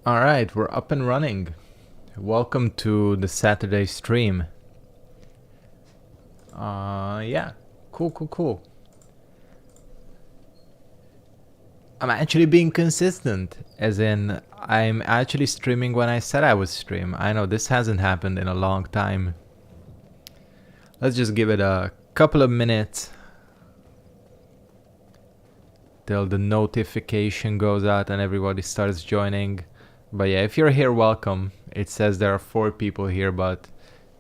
Alright, we're up and running. Welcome to the Saturday stream. Yeah. Cool. I'm actually being consistent, as in, I'm actually streaming when I said I would stream. I know this hasn't happened in a long time. Let's just give it a couple of minutes till the notification goes out and everybody starts joining. But yeah, if you're here, welcome. It says there are 4 people here, but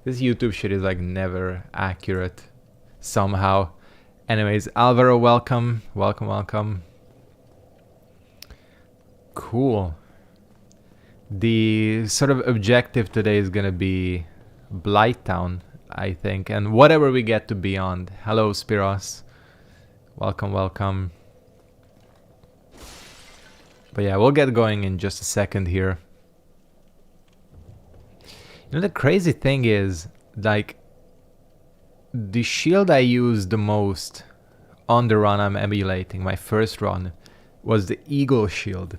this YouTube shit is like never accurate somehow. Anyways, Alvaro, welcome. Welcome. Cool. The sort of objective today is gonna be Blighttown, I think, and whatever we get to beyond. Hello, Spiros. Welcome. But yeah, we'll get going in just a second here. You know, the crazy thing is, like, the shield I used the most on the run I'm emulating, my first run, was the Eagle shield.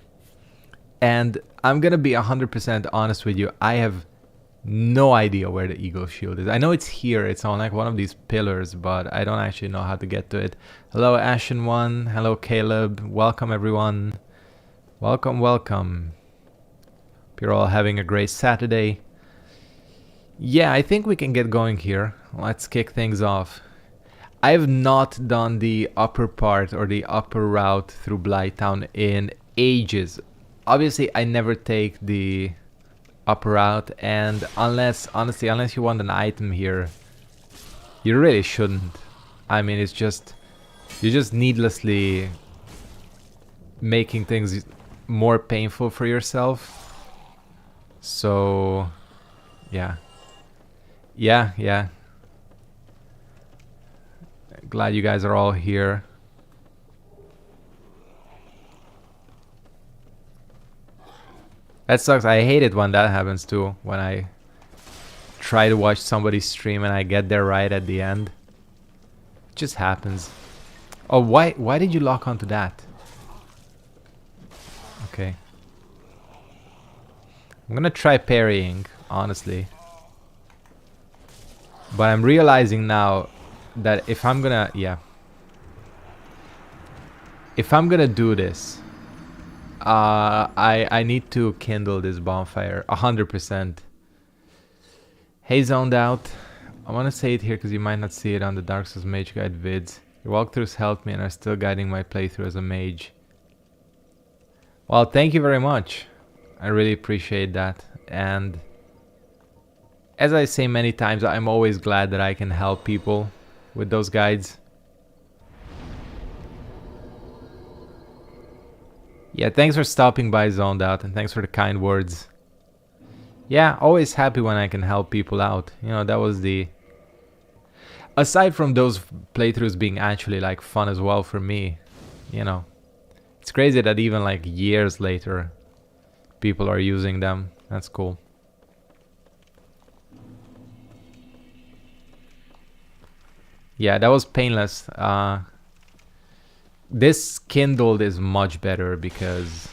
And I'm gonna be 100% honest with you, I have no idea where the Eagle shield is. I know it's here, it's on like one of these pillars, but I don't actually know how to get to it. Hello Ashen1, hello Caleb, welcome everyone. Welcome. Hope you're all having a great Saturday. Yeah, I think we can get going here. Let's kick things off. I have not done the upper part or the upper route through Blighttown in ages. Obviously, I never take the upper route, and unless you want an item here, you really shouldn't. I mean, it's just, you're just needlessly making things more painful for yourself. So yeah. Glad you guys are all here. That sucks. I hate it when that happens too, when I try to watch somebody stream and I get there right at the end. It just happens. Oh, why did you lock onto that? Okay. I'm gonna try parrying, honestly. But I'm realizing now that if I'm gonna, if I'm gonna do this, I need to kindle this bonfire 100%. Hey, zoned out. I want to say it here because you might not see it on the Dark Souls Mage Guide vids. Your walkthroughs helped me and are still guiding my playthrough as a mage. Well, thank you very much. I really appreciate that. And as I say many times, I'm always glad that I can help people with those guides. Yeah, thanks for stopping by, Zoned Out, and thanks for the kind words. Yeah, always happy when I can help people out. You know, that was the... Aside from those playthroughs being actually like fun as well for me, you know. It's crazy that even like years later, people are using them. That's cool. Yeah, that was painless. This kindled is much better because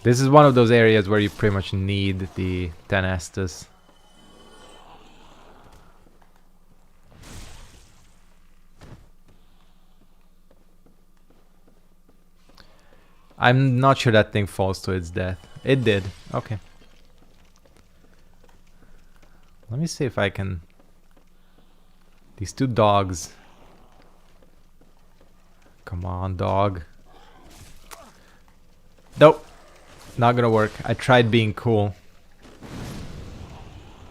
this is one of those areas where you pretty much need the 10 Estus. I'm not sure that thing falls to its death. It did. Okay. Let me see if I can... These 2 dogs. Come on, dog. Nope. Not gonna work. I tried being cool.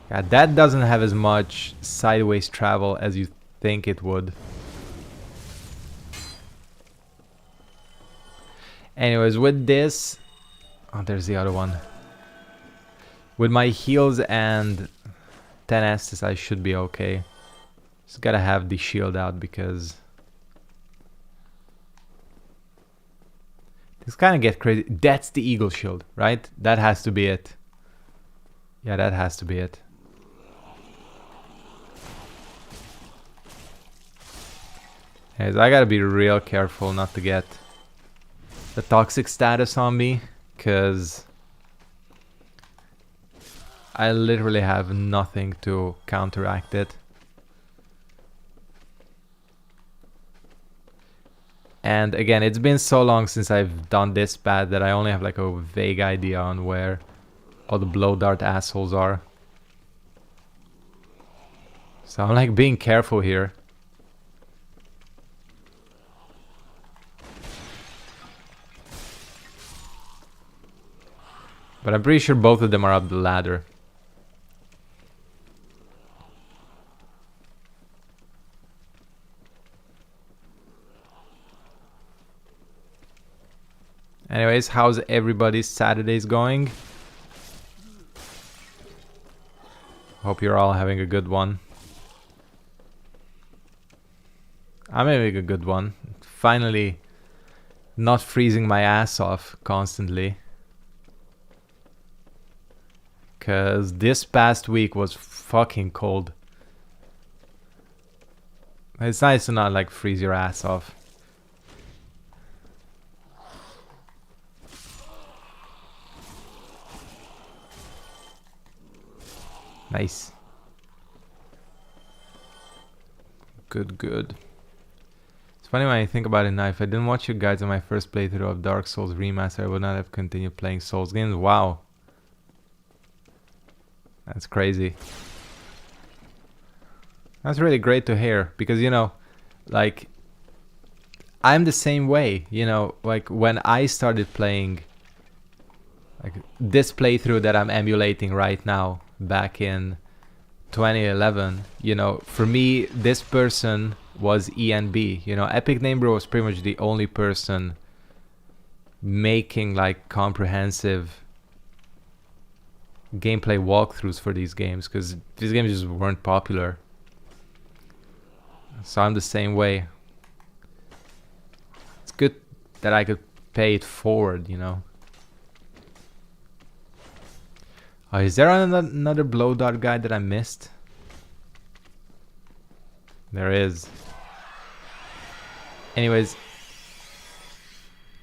Yeah, that doesn't have as much sideways travel as you think it would. Anyways, with this... Oh, there's the other one. With my heals and 10 Estus, I should be okay. Just gotta have the shield out because... This kind of get crazy. That's the Eagle shield, right? That has to be it. Yeah, that has to be it. Anyways, I gotta be real careful not to get the toxic status on me, because I literally have nothing to counteract it. And again, it's been so long since I've done this bad that I only have like a vague idea on where all the blowdart assholes are. So I'm like being careful here. But I'm pretty sure both of them are up the ladder. Anyways, how's everybody's Saturdays going? Hope you're all having a good one. I'm having a good one. Finally not freezing my ass off constantly. Cause this past week was fucking cold. It's nice to not like freeze your ass off. Nice. Good, good. It's funny when I think about it now. If I didn't watch you guys on my first playthrough of Dark Souls Remastered, I would not have continued playing Souls games. Wow. That's crazy. That's really great to hear. Because, you know, like, I'm the same way. You know, like, when I started playing, like, this playthrough that I'm emulating right now, back in 2011, you know, for me this person was ENB. You know, Epic Name Bro was pretty much the only person making like comprehensive gameplay walkthroughs for these games, because these games just weren't popular. So I'm the same way. It's good that I could pay it forward, you know. Oh, is there another blowdart guy that I missed? There is. Anyways,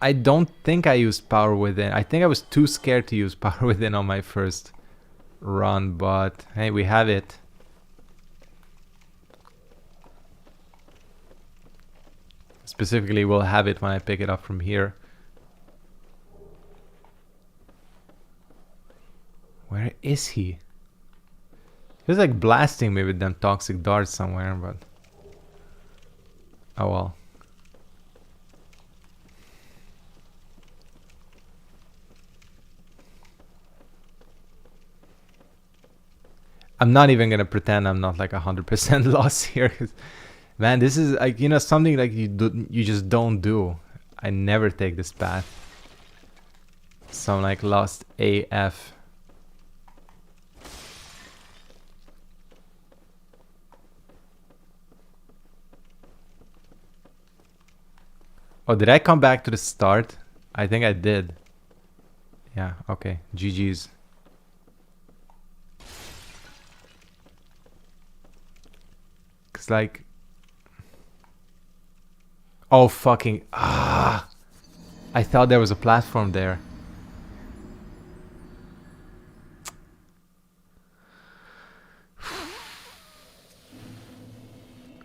I don't think I used Power Within. I think I was too scared to use Power Within on my first run, but hey, we have it. Specifically, we'll have it when I pick it up from here. Where is he? He was like blasting me with them toxic darts somewhere, but oh well. I'm not even gonna pretend I'm not like 100% lost here. Man, this is like, you know, something like you just don't do. I never take this path. So I'm like lost AF. Oh, did I come back to the start? I think I did. Yeah, okay. GG's. Cause like... Oh, fucking... Ah! I thought there was a platform there.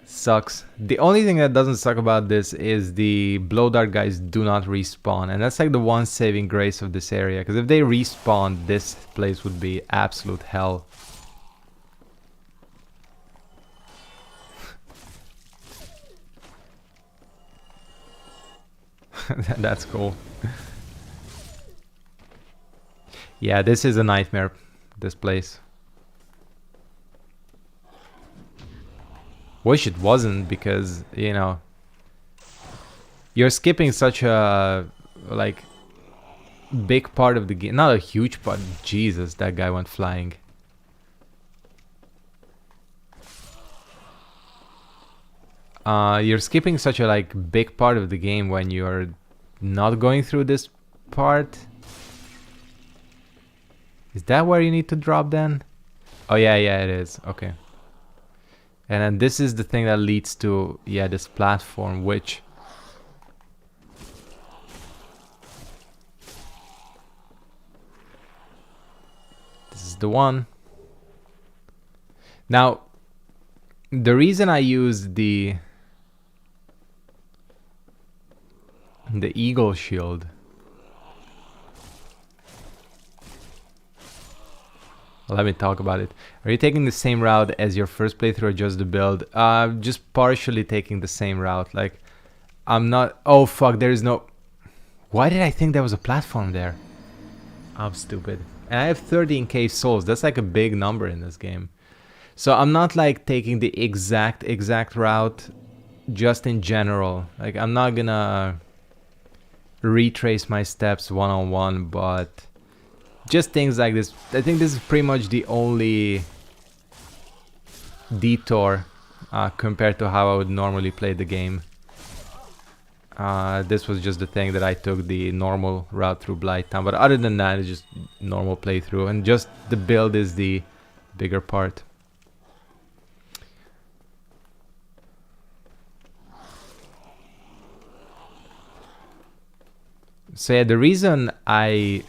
Sucks. The only thing that doesn't suck about this is the blowdart guys do not respawn, and that's like the one saving grace of this area, because if they respawn, this place would be absolute hell. That's cool. Yeah, this is a nightmare, this place. Wish it wasn't, because, you know, you're skipping such a, like, big part of the game. Not a huge part. Jesus, that guy went flying. You're skipping such a, like, big part of the game when you're not going through this part. Is that where you need to drop then? Oh, yeah, it is. Okay. And then this is the thing that leads to, yeah, this platform, which... This is the one. Now, the reason I use the eagle shield, let me talk about it. Are you taking the same route as your first playthrough or just the build? Just partially taking the same route. Like, I'm not... Oh, fuck, there is no... Why did I think there was a platform there? I'm stupid. And I have 13k souls. That's like a big number in this game. So I'm not like taking the exact route, just in general. Like, I'm not gonna retrace my steps one-on-one, but just things like this. I think this is pretty much the only detour compared to how I would normally play the game. This was just the thing that I took the normal route through Blighttown, but other than that, it's just normal playthrough, and just the build is the bigger part. So yeah, the reason I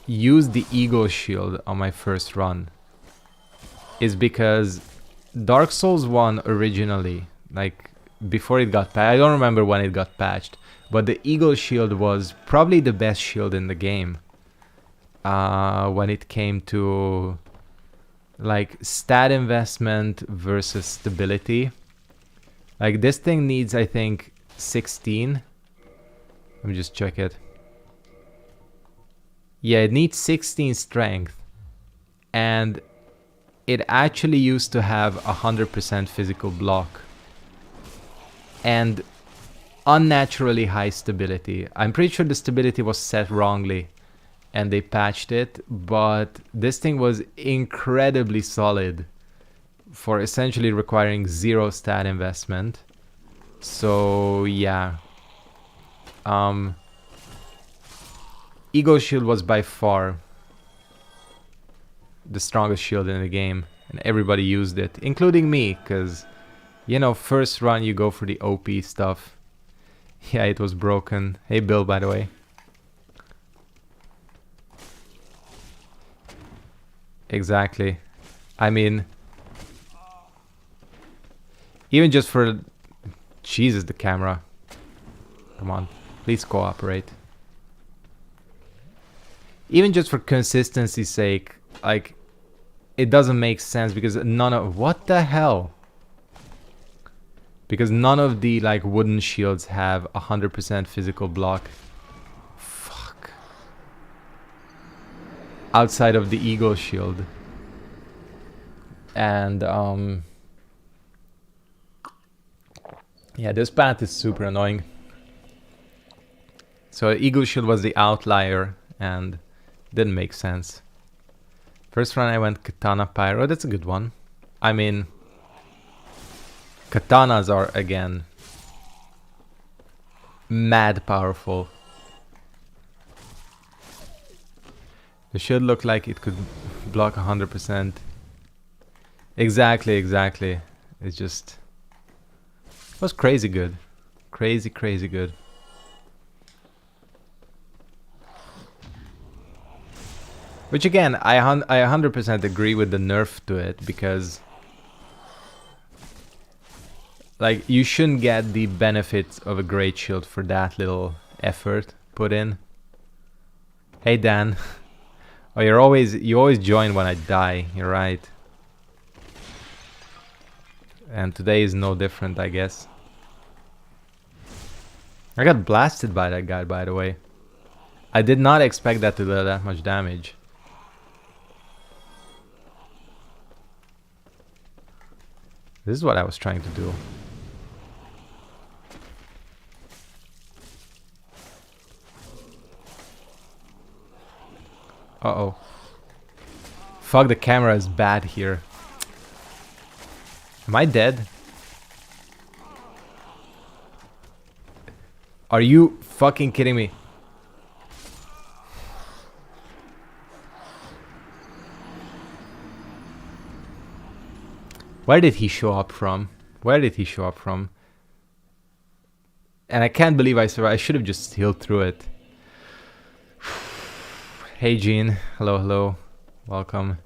used the eagle shield on my first run is because Dark Souls 1 originally, like before it got patched, I don't remember when it got patched, but the eagle shield was probably the best shield in the game when it came to like stat investment versus stability. Like, this thing needs, I think, 16. Let me just check it. Yeah, it needs 16 strength, and it actually used to have 100% physical block and unnaturally high stability. I'm pretty sure the stability was set wrongly and they patched it, but this thing was incredibly solid for essentially requiring 0 stat investment. So yeah. Eagle shield was by far the strongest shield in the game, and everybody used it, including me, because, you know, first run you go for the OP stuff. Yeah, it was broken. Hey Bill, by the way. Exactly. I mean, even just for... Jesus, the camera. Come on, please cooperate. Even just for consistency's sake, like, it doesn't make sense because none of... What the hell? Because none of the, like, wooden shields have 100% physical block. Fuck. Outside of the eagle shield. And, yeah, this path is super annoying. So eagle shield was the outlier and didn't make sense. First run I went Katana Pyro. That's a good one. I mean, katanas are, again, mad powerful. It should look like it could block 100%. Exactly. It's just... It was crazy good. Crazy good. Which again, I 100% agree with the nerf to it, because like, you shouldn't get the benefits of a great shield for that little effort put in. Hey Dan. Oh, you always join when I die, you're right. And today is no different, I guess. I got blasted by that guy, by the way. I did not expect that to do that much damage. This is what I was trying to do. Uh-oh. Fuck, the camera is bad here. Am I dead? Are you fucking kidding me? Where did he show up from? Where did he show up from? And I can't believe I survived. I should have just healed through it. Hey Gene. Hello. Welcome.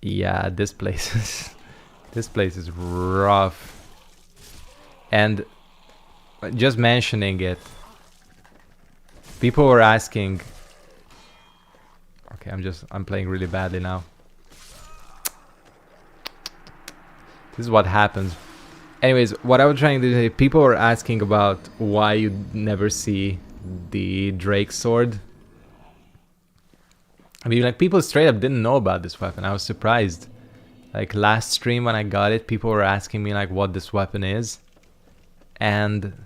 Yeah, this place is this place is rough. And just mentioning it, people were asking. Okay, I'm playing really badly now. This is what happens. Anyways, what I was trying to say, people were asking about why you never see the Drake sword. I mean, like, people straight up didn't know about this weapon. I was surprised. Like, last stream when I got it, people were asking me, like, what this weapon is. And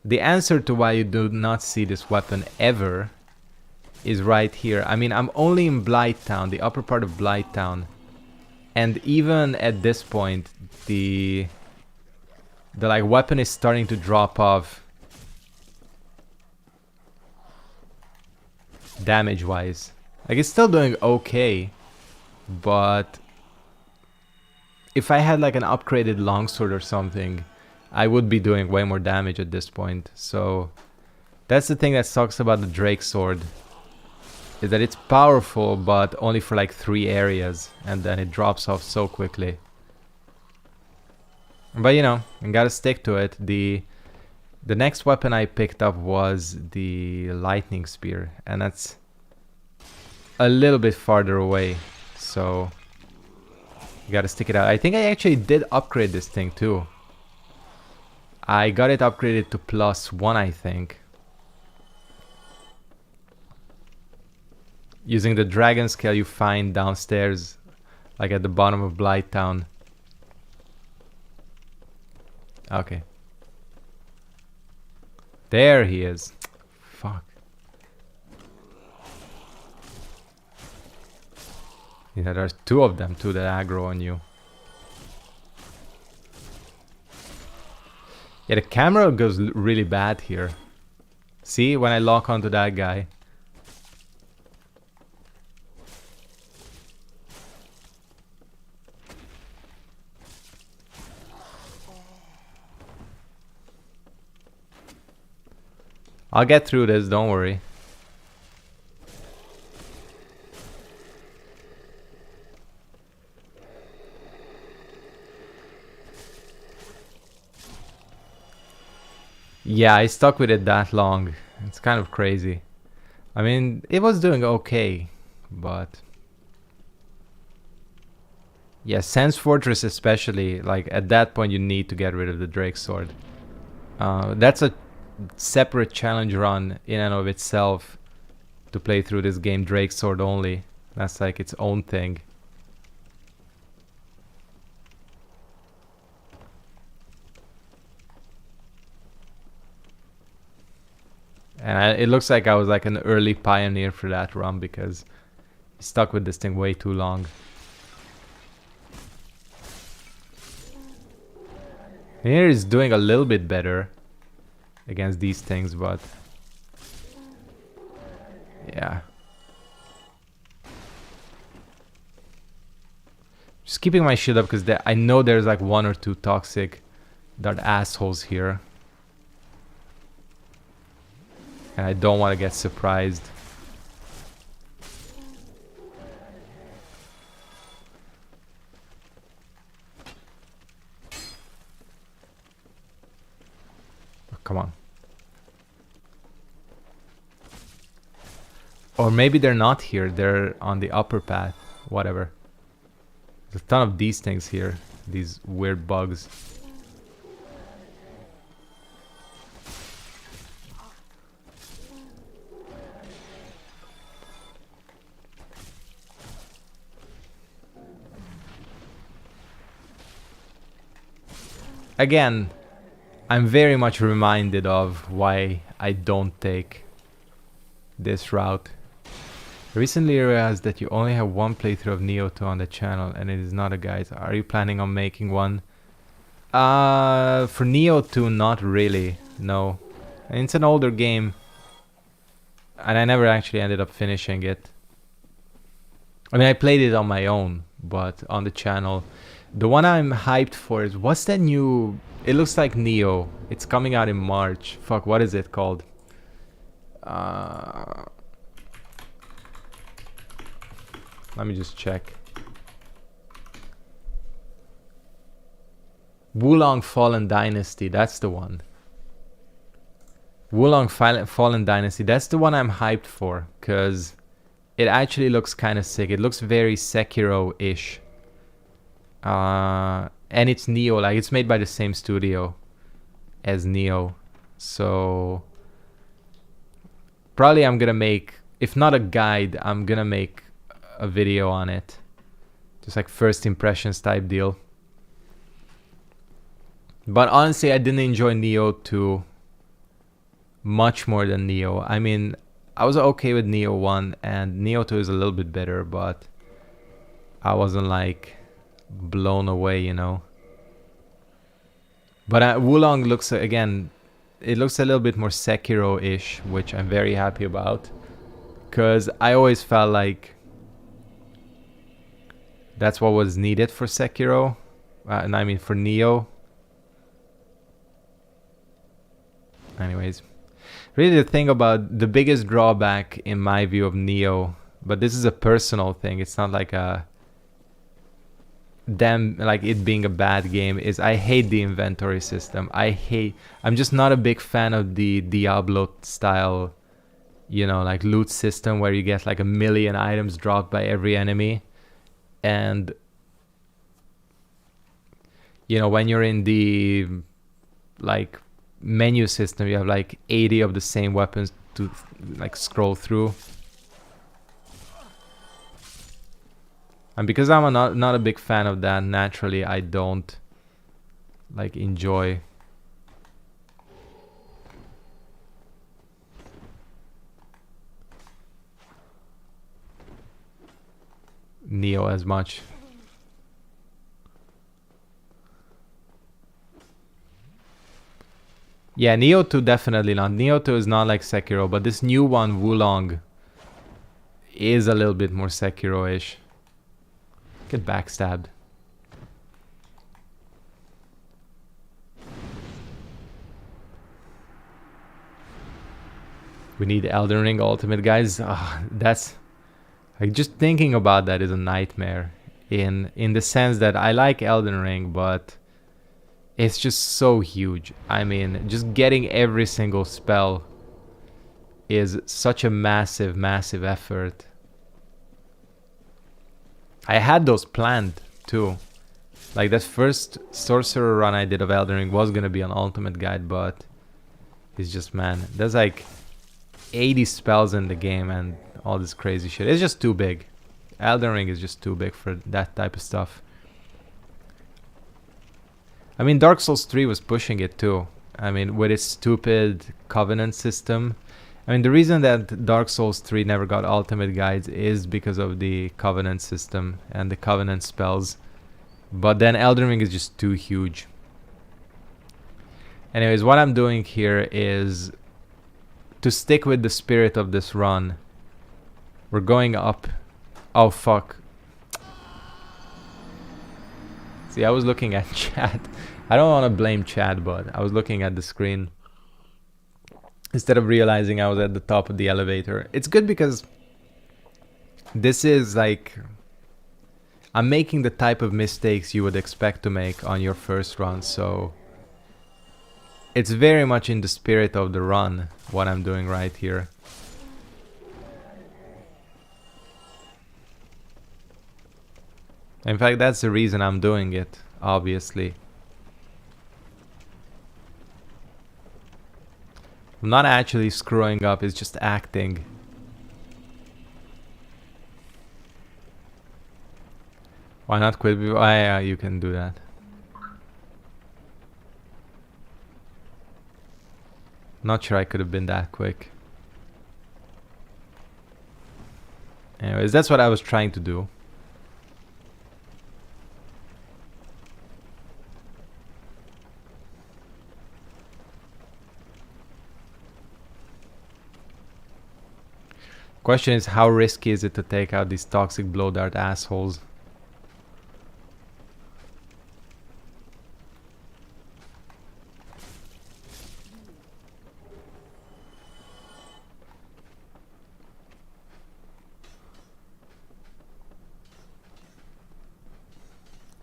the answer to why you do not see this weapon ever is right here. I mean, I'm only in Blighttown, the upper part of Blighttown. And even at this point, the like weapon is starting to drop off damage wise. Like, it's still doing okay, but if I had like an upgraded longsword or something, I would be doing way more damage at this point. So that's the thing that sucks about the Drake sword, is that it's powerful but only for like 3 areas, and then it drops off so quickly. But you know, I gotta stick to it. The next weapon I picked up was the lightning spear, and that's a little bit farther away, so you gotta stick it out. I think I actually did upgrade this thing too. I got it upgraded to +1, I think, using the dragon scale you find downstairs, like at the bottom of Blighttown. Okay. There he is. Fuck. Yeah, there's 2 of them too that aggro on you. Yeah, the camera goes really bad here. See, when I lock onto that guy. I'll get through this, don't worry. Yeah, I stuck with it that long. It's kind of crazy. I mean, it was doing okay, but yeah, Sands Fortress especially, like at that point you need to get rid of the Drake sword. That's a separate challenge run in and of itself to play through this game Drake sword only. That's like its own thing. And it looks like I was like an early pioneer for that run, because I stuck with this thing way too long. Here is doing a little bit better against these things, but yeah. Just keeping my shit up, because I know there's like 1 or 2 toxic dart assholes here. And I don't want to get surprised. Oh, come on. Or maybe they're not here. They're on the upper path. Whatever. There's a ton of these things here. These weird bugs. Again, I'm very much reminded of why I don't take this route. I recently realized that you only have 1 playthrough of Neo 2 on the channel, and it is not a guide. Are you planning on making one? For Neo 2, not really, no. And it's an older game, and I never actually ended up finishing it. I mean, I played it on my own, but on the channel. The one I'm hyped for is, what's that new... It looks like Neo. It's coming out in March. Fuck, what is it called? Let me just check. Wulong Fallen Dynasty, that's the one. Wulong Fallen Dynasty, that's the one I'm hyped for, because it actually looks kind of sick. It looks very Sekiro-ish. And it's Neo, like it's made by the same studio as Neo. So probably I'm gonna make, if not a guide, I'm gonna make a video on it. Just like first impressions type deal. But honestly, I didn't enjoy Neo 2 much more than Neo. I mean, I was okay with Neo 1, and Neo 2 is a little bit better, but I wasn't like blown away, you know. But Wulong looks, again, it looks a little bit more Sekiro-ish, which I'm very happy about. Because I always felt like that's what was needed for Sekiro. And I mean for Neo. Anyways. Really the thing about the biggest drawback in my view of Neo, but this is a personal thing, it's not like a like it being a bad game, is I hate the inventory system. I'm just not a big fan of the Diablo style, you know, like loot system where you get like 1,000,000 items dropped by every enemy. And you know, when you're in the like menu system, you have like 80 of the same weapons to like scroll through. And because I'm not a big fan of that, naturally I don't like enjoy Neo as much. Yeah, Neo 2 definitely not. Neo 2 is not like Sekiro, but this new one, Wulong, is a little bit more Sekiro-ish. Get backstabbed. We need Elden Ring Ultimate, guys. That's like, just thinking about that is a nightmare. In the sense that I like Elden Ring, but it's just so huge. I mean, just getting every single spell is such a massive, massive effort. I had those planned too. Like that first sorcerer run I did of Elden Ring was gonna be an ultimate guide, but it's just, man, there's like 80 spells in the game and all this crazy shit. It's just too big. Elden Ring is just too big for that type of stuff. I mean, Dark Souls 3 was pushing it too. I mean, with its stupid Covenant system. I mean, the reason that Dark Souls 3 never got ultimate guides is because of the Covenant system and the Covenant spells. But then Elden Ring is just too huge. Anyways, what I'm doing here is to stick with the spirit of this run. We're going up. Oh, fuck. See, I was looking at chat. I don't want to blame chat, but I was looking at the screen instead of realizing I was at the top of the elevator. It's good because this is like, I'm making the type of mistakes you would expect to make on your first run, so it's very much in the spirit of the run what I'm doing right here. In fact, that's the reason I'm doing it, obviously. I'm not actually screwing up, it's just acting. Why not quit? Yeah, you can do that. Not sure I could have been that quick. Anyways, that's what I was trying to do. Question is, how risky is it to take out these toxic blowdart assholes?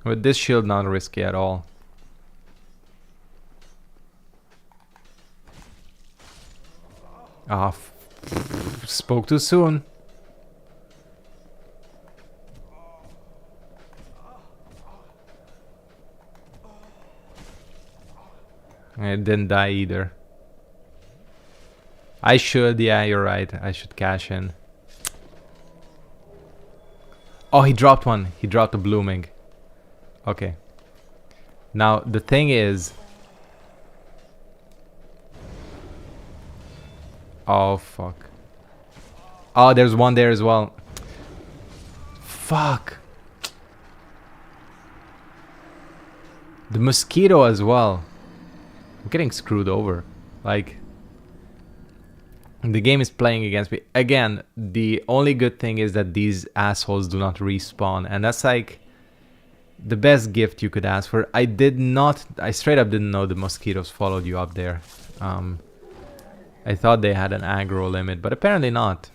With this shield, not risky at all. Ah, spoke too soon. I didn't die either. I should, yeah, you're right. I should cash in. Oh, he dropped one. He dropped a blooming. Okay. Now, the thing is... Oh, fuck. Oh, there's one there as well. Fuck. The mosquito as well. I'm getting screwed over. Like... The game is playing against me. Again, the only good thing is that these assholes do not respawn. And that's like... the best gift you could ask for. I straight up didn't know the mosquitoes followed you up there. I thought they had an aggro limit, but apparently not.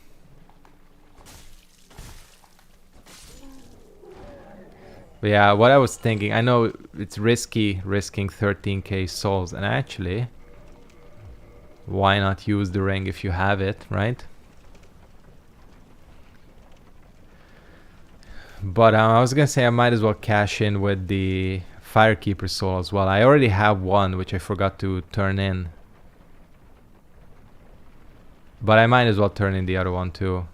But yeah, what I was thinking, I know it's risky risking 13k souls, and actually, why not use the ring if you have it, right? But I was gonna say I might as well cash in with the Firekeeper soul as well. I already have one, which I forgot to turn in. But I might as well turn in the other one too.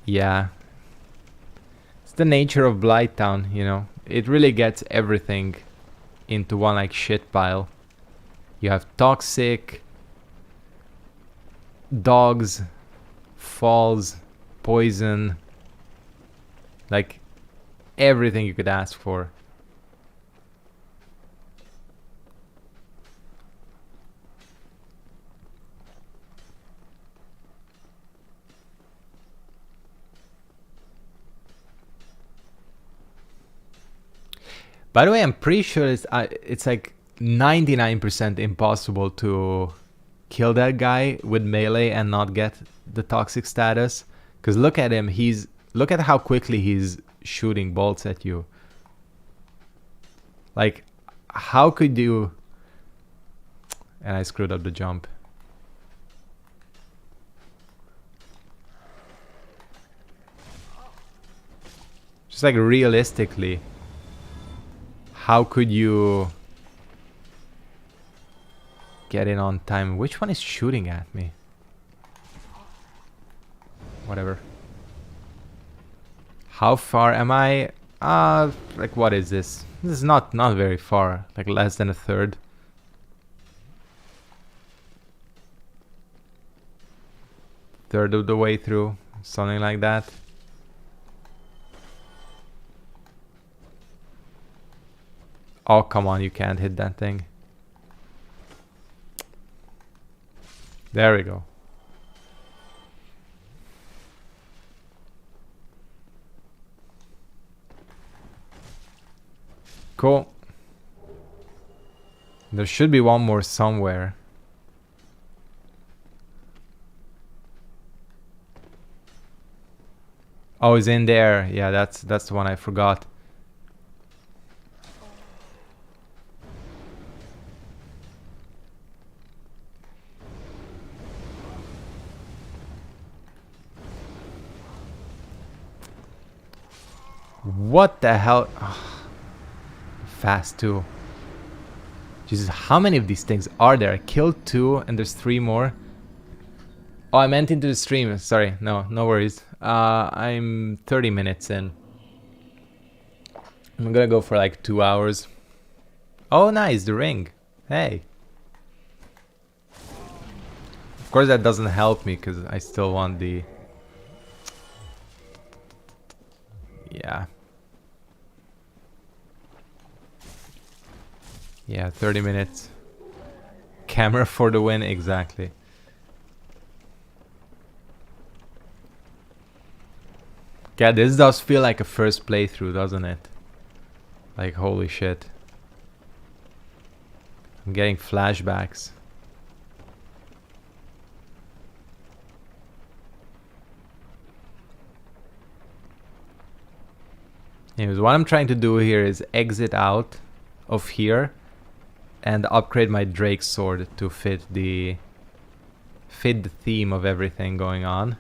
Yeah. It's the nature of Blighttown, you know. It really gets everything into one like shit pile. You have toxic, dogs, falls, poison, like everything you could ask for. By the way, I'm pretty sure it's like 99% impossible to kill that guy with melee and not get the toxic status. Because look at him, look at how quickly he's shooting bolts at you. Like, how could you... And I screwed up the jump. Just like realistically, how could you get in on time? Which one is shooting at me? Whatever. How far am I? Like what is this? This is not very far. Like less than a third. Third of the way through. Something like that. Oh, come on, you can't hit that thing. There we go. Cool. There should be one more somewhere. Oh, it's in there. Yeah, that's the one I forgot. What the hell? Oh, fast too. Jesus, how many of these things are there? I killed 2 and there's 3 more. Oh, I meant into the stream. Sorry, no worries. I'm 30 minutes in. I'm gonna go for like 2 hours. Oh, nice, the ring. Hey. Of course that doesn't help me because I still want the... Yeah. Yeah, 30 minutes. Camera for the win, exactly. Yeah, this does feel like a first playthrough, doesn't it? Like, holy shit. I'm getting flashbacks. Anyways, what I'm trying to do here is exit out of here and upgrade my Drake sword to fit the theme of everything going on.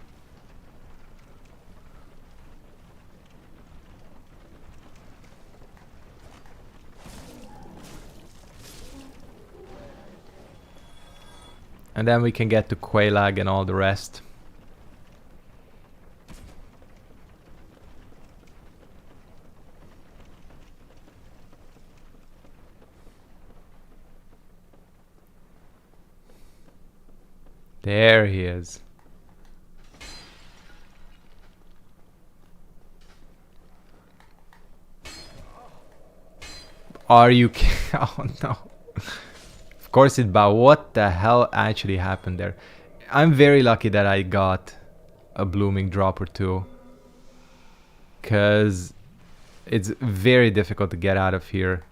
And then we can get to Quelaag and all the rest. There he is. Are you kidding? Oh no. Of course it bowed. What the hell actually happened there? I'm very lucky that I got a blooming drop or two. Because it's very difficult to get out of here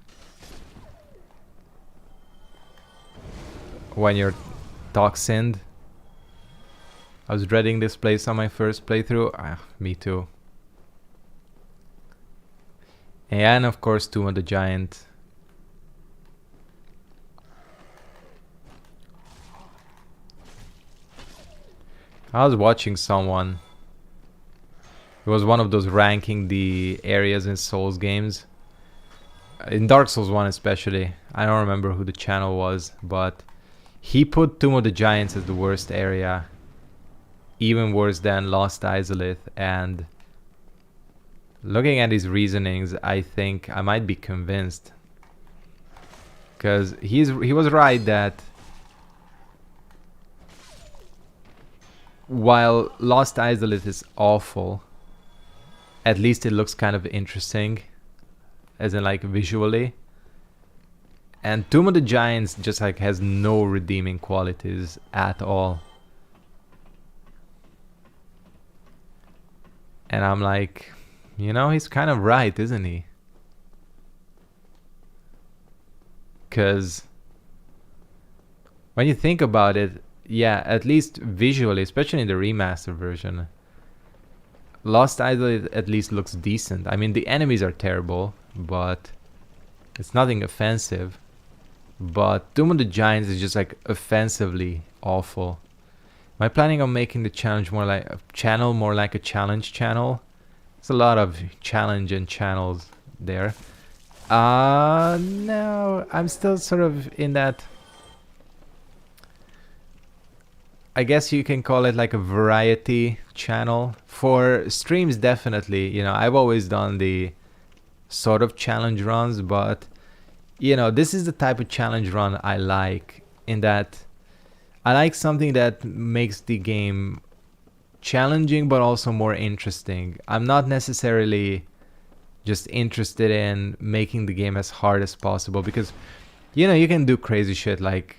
when you're toxined. I was dreading this place on my first playthrough. Me too. And of course Tomb of the Giant. I was watching someone. It was one of those ranking the areas in Souls games. In Dark Souls 1 especially. I don't remember who the channel was, but he put Tomb of the Giants as the worst area. Even worse than Lost Izalith, and looking at his reasonings, I think I might be convinced. Because he was right that while Lost Izalith is awful, at least it looks kind of interesting, as in like visually. And Tomb of the Giants just like has no redeeming qualities at all. And I'm like, you know, he's kind of right, isn't he? Because when you think about it, yeah, at least visually, especially in the remastered version, Lost Idol at least looks decent. I mean, the enemies are terrible, but it's nothing offensive. But Tomb of the Giants is just like offensively awful. Am I planning on making the challenge more like a channel, more like a challenge channel? There's a lot of challenge and channels there. No, I'm still sort of in that. I guess you can call it like a variety channel. For streams, definitely. You know, I've always done the sort of challenge runs, but you know, this is the type of challenge run I like, in that I like something that makes the game challenging but also more interesting. I'm not necessarily just interested in making the game as hard as possible, because you know, you can do crazy shit like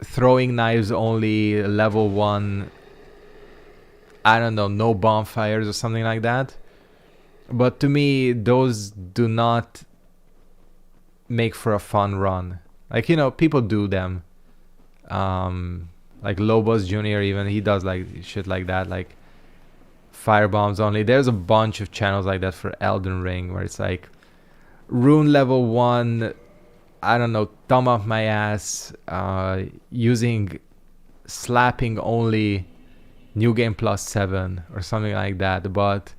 throwing knives only, level 1, I don't know, no bonfires or something like that. But to me, those do not make for a fun run. Like, you know, people do them. Like Lobos Jr. even, he does like shit like that, like firebombs only. There's a bunch of channels like that for Elden Ring, where it's like rune level 1, I don't know, thumb up my ass, using slapping only New Game Plus 7 or something like that. But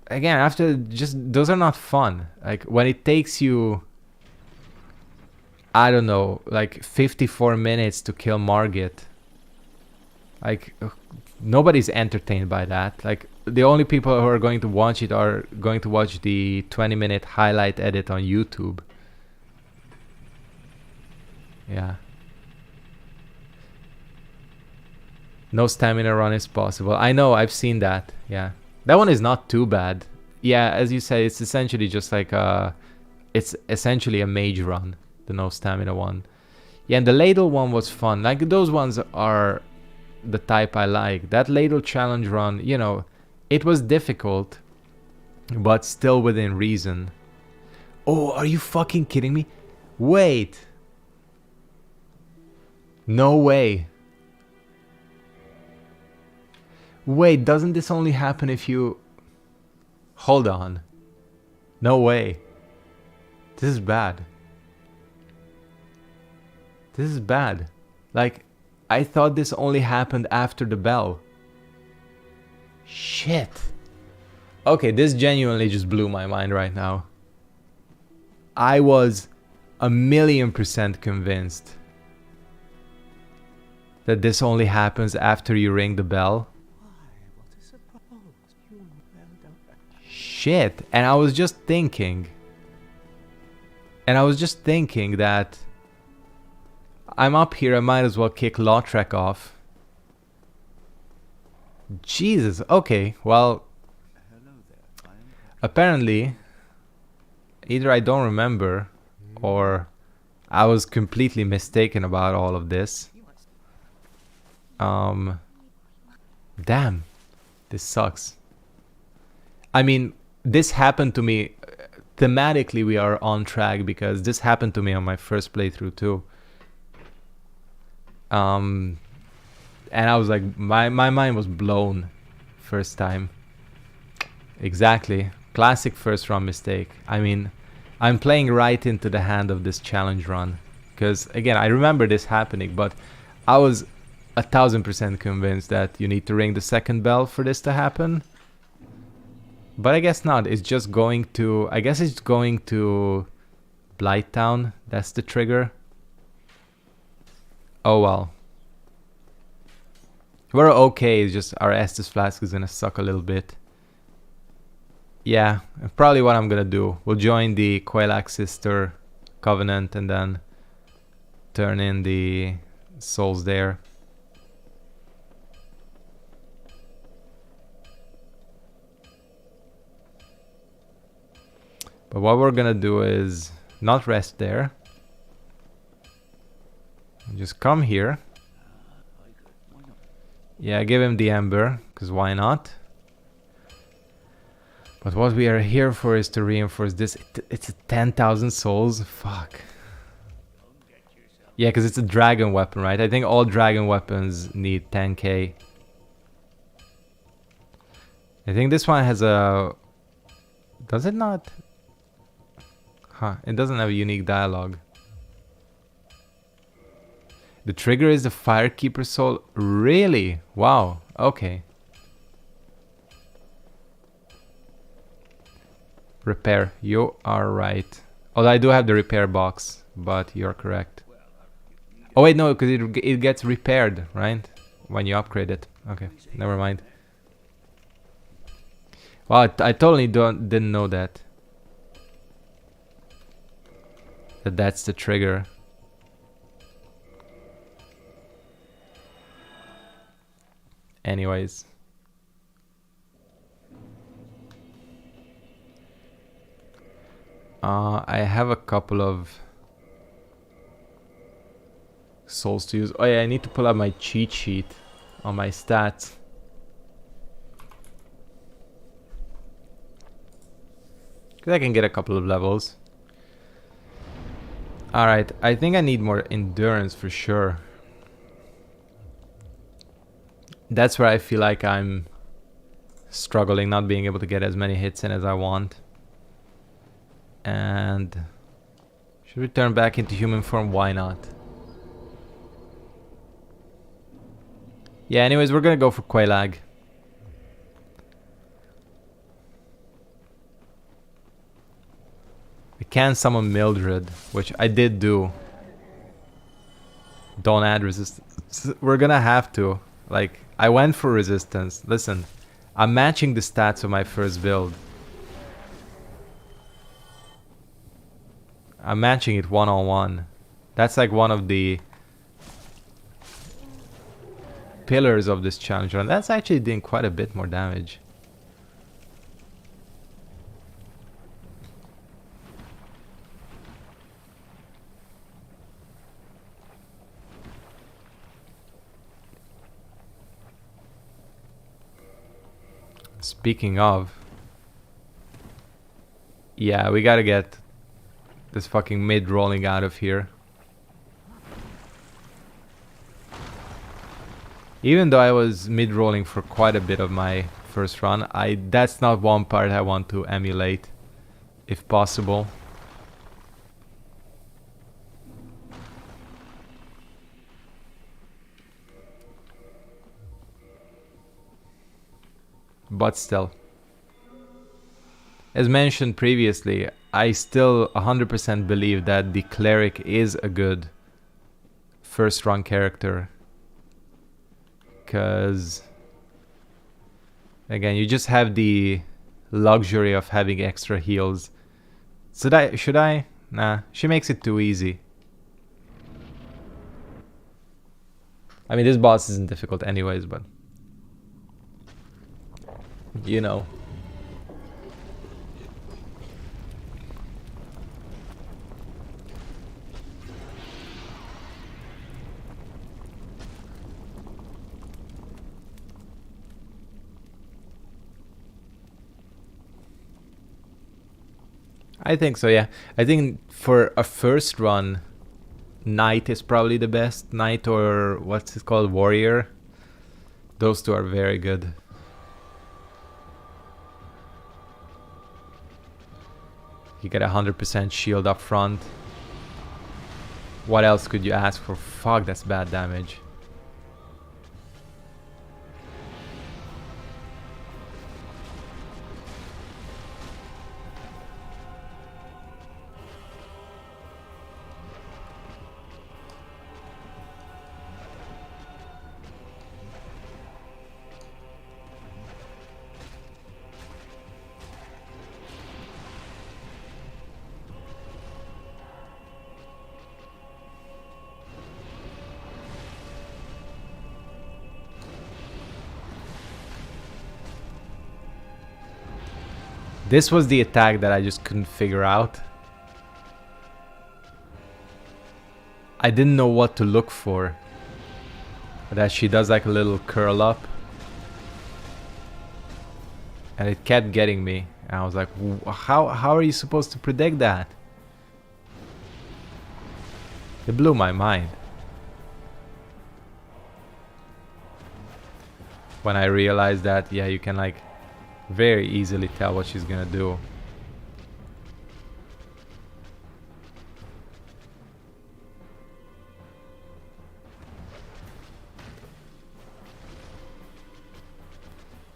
again, after, just those are not fun. Like when it takes you, I don't know, like 54 minutes to kill Margit, like nobody's entertained by that. Like the only people who are going to watch it are going to watch the 20-minute highlight edit on YouTube. Yeah. No stamina run is possible. I know, I've seen that. Yeah. That one is not too bad. Yeah, as you say, it's essentially just like it's essentially a mage run, the no stamina one. Yeah, and the ladle one was fun. Like those ones are the type I like. That ladle challenge run, you know, it was difficult, but still within reason. Oh, are you fucking kidding me? Wait. No way. Wait, doesn't this only happen if you... Hold on. No way. This is bad. This is bad. Like, I thought this only happened after the bell. Shit. Okay, this genuinely just blew my mind right now. I was 1,000,000% convinced that this only happens after you ring the bell. Shit. And I was just thinking that I'm up here, I might as well kick Lautrec off. Jesus, okay, well, apparently, either I don't remember, or I was completely mistaken about all of this. Damn, this sucks. I mean, this happened to me, thematically we are on track, because this happened to me on my first playthrough too. And I was like, my mind was blown first time. Exactly. Classic first run mistake. I mean, I'm playing right into the hand of this challenge run. Because, again, I remember this happening, but I was 1,000% convinced that you need to ring the second bell for this to happen. But I guess not. It's just going to... I guess it's going to Blighttown. That's the trigger. Oh well. We're okay, it's just our Estus Flask is gonna suck a little bit. Yeah, probably what I'm gonna do. We'll join the Quelaag Sister Covenant and then turn in the souls there. But what we're gonna do is not rest there. Just come here. Yeah, give him the Ember, because why not? But what we are here for is to reinforce this. It's a 10,000 souls? Fuck. Yeah, because it's a dragon weapon, right? I think all dragon weapons need 10k. I think this one has a... Does it not? Huh, it doesn't have a unique dialogue. The trigger is the Firekeeper soul. Really? Wow. Okay. Repair. You are right. Although I do have the repair box, but you're correct. Oh wait, no, because it gets repaired, right? When you upgrade it. Okay, never mind. Wow, I totally didn't know that. That's the trigger. Anyways. I have a couple of souls to use. Oh yeah, I need to pull out my cheat sheet on my stats. Because I can get a couple of levels. Alright, I think I need more endurance for sure. That's where I feel like I'm struggling, not being able to get as many hits in as I want. And should we turn back into human form? Why not? Yeah, anyways, we're gonna go for Quelaag. We can summon Mildred, which I did do. Don't add resistance. We're gonna have to. Like, I went for resistance. Listen, I'm matching the stats of my first build. I'm matching it one-on-one. That's like one of the pillars of this challenge run. That's actually doing quite a bit more damage. Speaking of, yeah, we gotta get this fucking mid rolling out of here. Even though I was mid rolling for quite a bit of my first run. That's not one part I want to emulate, if possible. But still, as mentioned previously, I still 100% believe that the cleric is a good first run character, because again, you just have the luxury of having extra heals. Should I? Nah, she makes it too easy. I mean, this boss isn't difficult anyways, but you know. I think so, yeah. I think for a first run, Knight is probably the best. Knight, or what's it called? Warrior. Those two are very good. You get 100% shield up front. What else could you ask for? Fuck, that's bad damage. This was the attack that I just couldn't figure out. I didn't know what to look for. That she does like a little curl up. And it kept getting me. And I was like, how are you supposed to predict that? It blew my mind. When I realized that, yeah, you can like very easily tell what she's gonna do.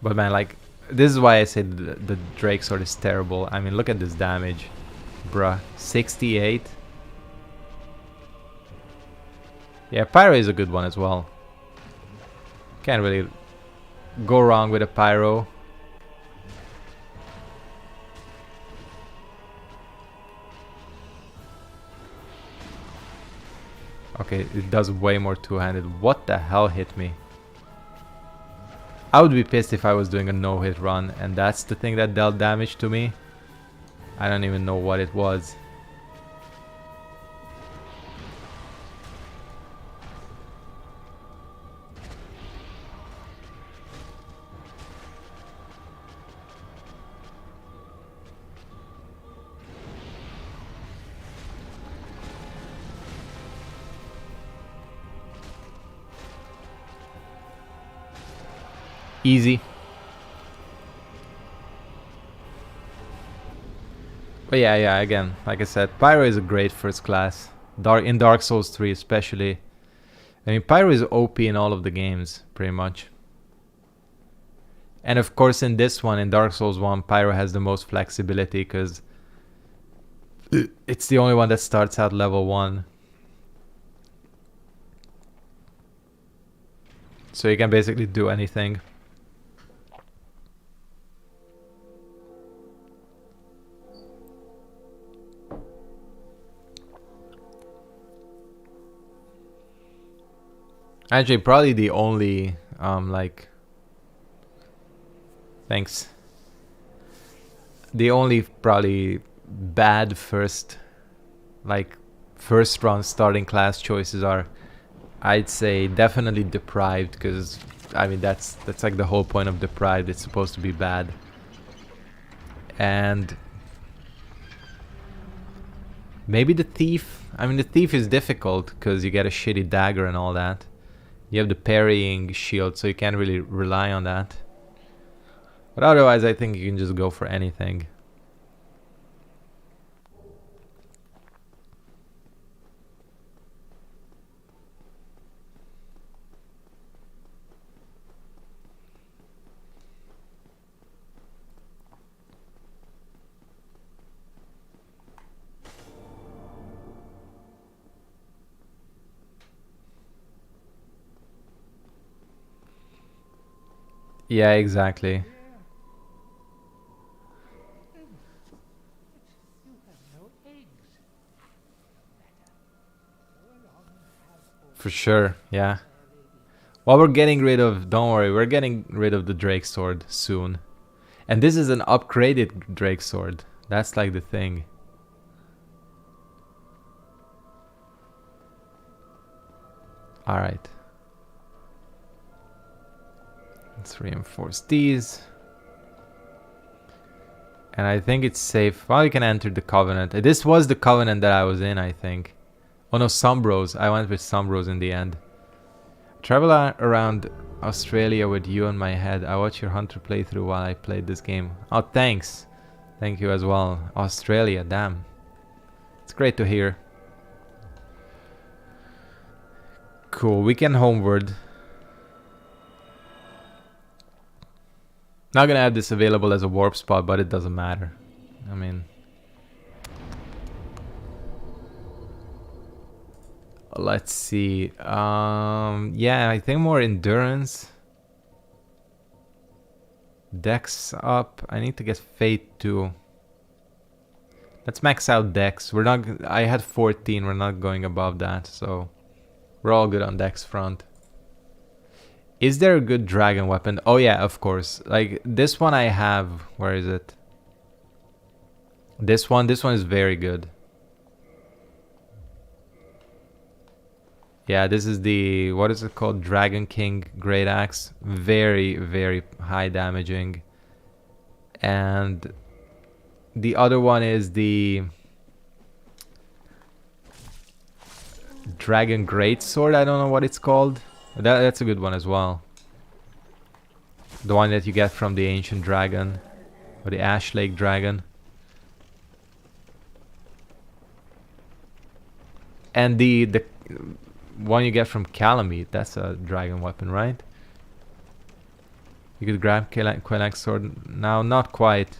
But man, like, this is why I said the Drake sword is terrible. I mean, look at this damage. Bruh, 68. Yeah, Pyro is a good one as well. Can't really go wrong with a Pyro. Okay, it does way more two-handed. What the hell hit me? I would be pissed if I was doing a no-hit run and that's the thing that dealt damage to me. I don't even know what it was. Easy. But yeah, again, like I said, Pyro is a great first class. In Dark Souls 3 especially. I mean, Pyro is OP in all of the games, pretty much. And of course in this one, in Dark Souls 1, Pyro has the most flexibility because it's the only one that starts out level 1. So you can basically do anything. Actually, probably the only, thanks. The only probably bad first run starting class choices are, I'd say, definitely Deprived, because, I mean, that's like the whole point of Deprived. It's supposed to be bad. And maybe the Thief. I mean, the Thief is difficult because you get a shitty dagger and all that. You have the parrying shield, so you can't really rely on that. But otherwise, I think you can just go for anything. Yeah, exactly. For sure, yeah. Well, we're getting rid of... Don't worry, we're getting rid of the Drake Sword soon. And this is an upgraded Drake Sword. That's like the thing. Alright. Let's reinforce these. And I think it's safe. Well, you can enter the Covenant. This was the Covenant that I was in, I think. Oh no, Sombros. I went with Sombros in the end. Travel around Australia with you on my head. I watched your Hunter playthrough while I played this game. Oh, thanks. Thank you as well. Australia, damn. It's great to hear. Cool, we can homeward. Not gonna have this available as a warp spot, but it doesn't matter. I mean... Let's see. Yeah, I think more endurance. Dex up. I need to get Fate too. Let's max out Dex. We're not... I had 14. We're not going above that, so... We're all good on Dex front. Is there a good dragon weapon? Oh yeah, of course. Like, this one I have. Where is it? This one is very good. Yeah, this is the... What is it called? Dragon King Great Axe. Very, very high damaging. And... The other one is the... Dragon Great Sword. I don't know what it's called. That's a good one as well. The one that you get from the Ancient Dragon. Or the Ash Lake Dragon. And the one you get from Calamite. That's a dragon weapon, right? You could grab Quelaag's sword now. Not quite.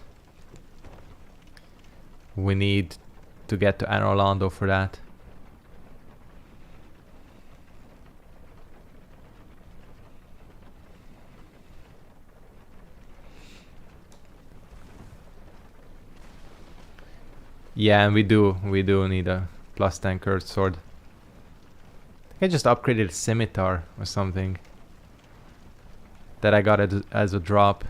We need to get to Anor Londo for that. Yeah, and we do need a plus 10 curved sword. I think I just upgraded a scimitar or something. That I got as a drop.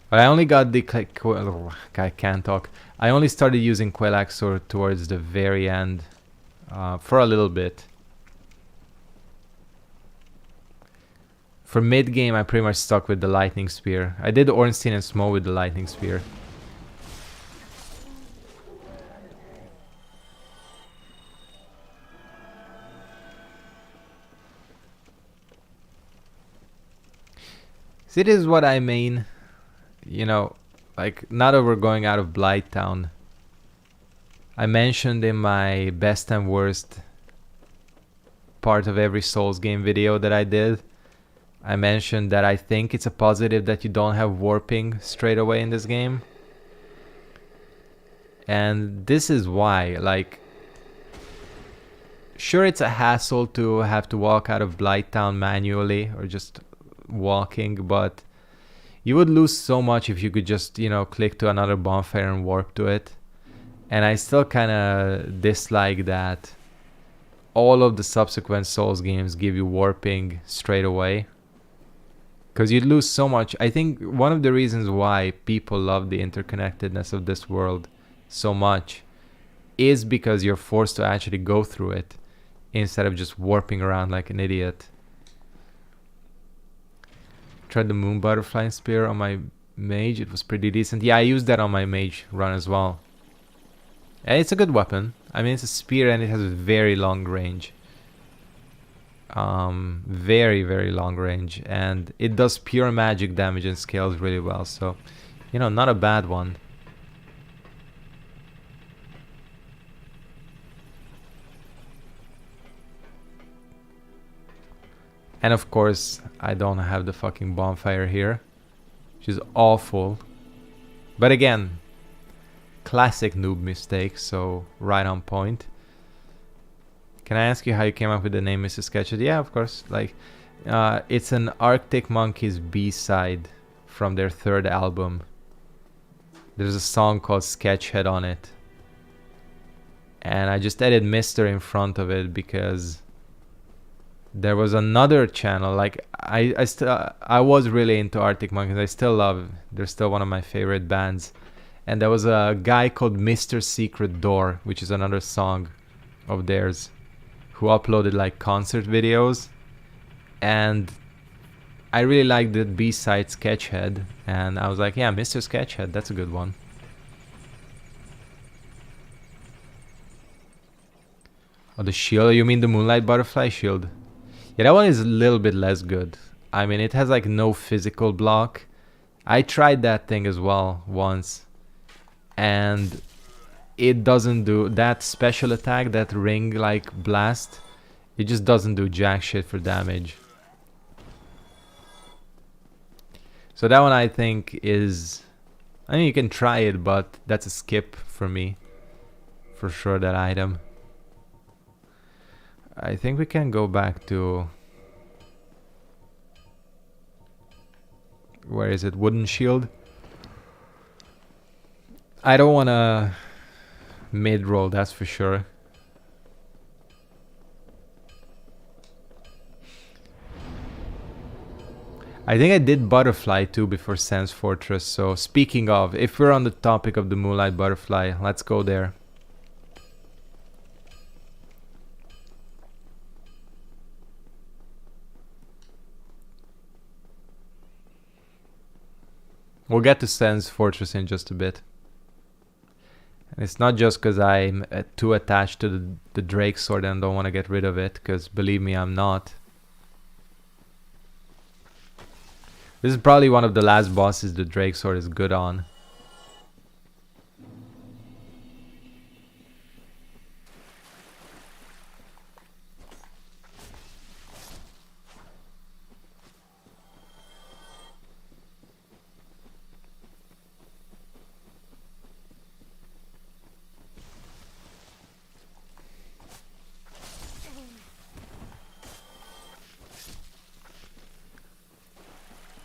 But I only got the... I can't talk. I only started using Quelaag sword towards the very end. For a little bit. For mid-game, I pretty much stuck with the Lightning Spear. I did Ornstein and Smo with the Lightning Spear. See, this is what I mean. You know, like, now that we're going out of Blighttown. I mentioned in my best and worst part of every Souls game video that I did. I mentioned that I think it's a positive that you don't have warping straight away in this game. And this is why, like... Sure, it's a hassle to have to walk out of Blighttown manually, or just walking, but... You would lose so much if you could just, you know, click to another bonfire and warp to it. And I still kinda dislike that all of the subsequent Souls games give you warping straight away. Because you'd lose so much. I think one of the reasons why people love the interconnectedness of this world so much is because you're forced to actually go through it instead of just warping around like an idiot. Tried the Moon Butterfly Spear on my mage. It was pretty decent. Yeah, I used that on my mage run as well. And it's a good weapon. I mean, it's a spear and it has a very long range. Very, very long range. And it does pure magic damage and scales really well. So, you know, not a bad one. And of course, I don't have the fucking bonfire here, which is awful. But again, classic noob mistake, so right on point. Can I ask you how you came up with the name MrSketchead? Yeah, of course. Like, it's an Arctic Monkeys B-side from their third album. There's a song called Sketchead on it. And I just added Mr. in front of it because there was another channel. Like, I was really into Arctic Monkeys. I still love. They're still one of my favorite bands. And there was a guy called Mr. Secret Door, which is another song of theirs, who uploaded like concert videos. And I really liked the B-side Sketchead, and I was like, yeah, MrSketchead, that's a good one. Oh, the shield? You mean the Moonlight Butterfly shield? Yeah, that one is a little bit less good. I mean, it has like no physical block. I tried that thing as well once, and it doesn't do that special attack, that ring like blast. It just doesn't do jack shit for damage. So that one I think is, I mean, you can try it, but that's a skip for me. For sure, that item. I think we can go back to, where is it? Wooden shield. I don't want to mid-roll, that's for sure. I think I did Butterfly too before Sans Fortress, so speaking of, if we're on the topic of the Moonlight Butterfly, let's go there. We'll get to Sans Fortress in just a bit. And it's not just because I'm too attached to the Drake sword and don't want to get rid of it, because believe me, I'm not. This is probably one of the last bosses the Drake sword is good on.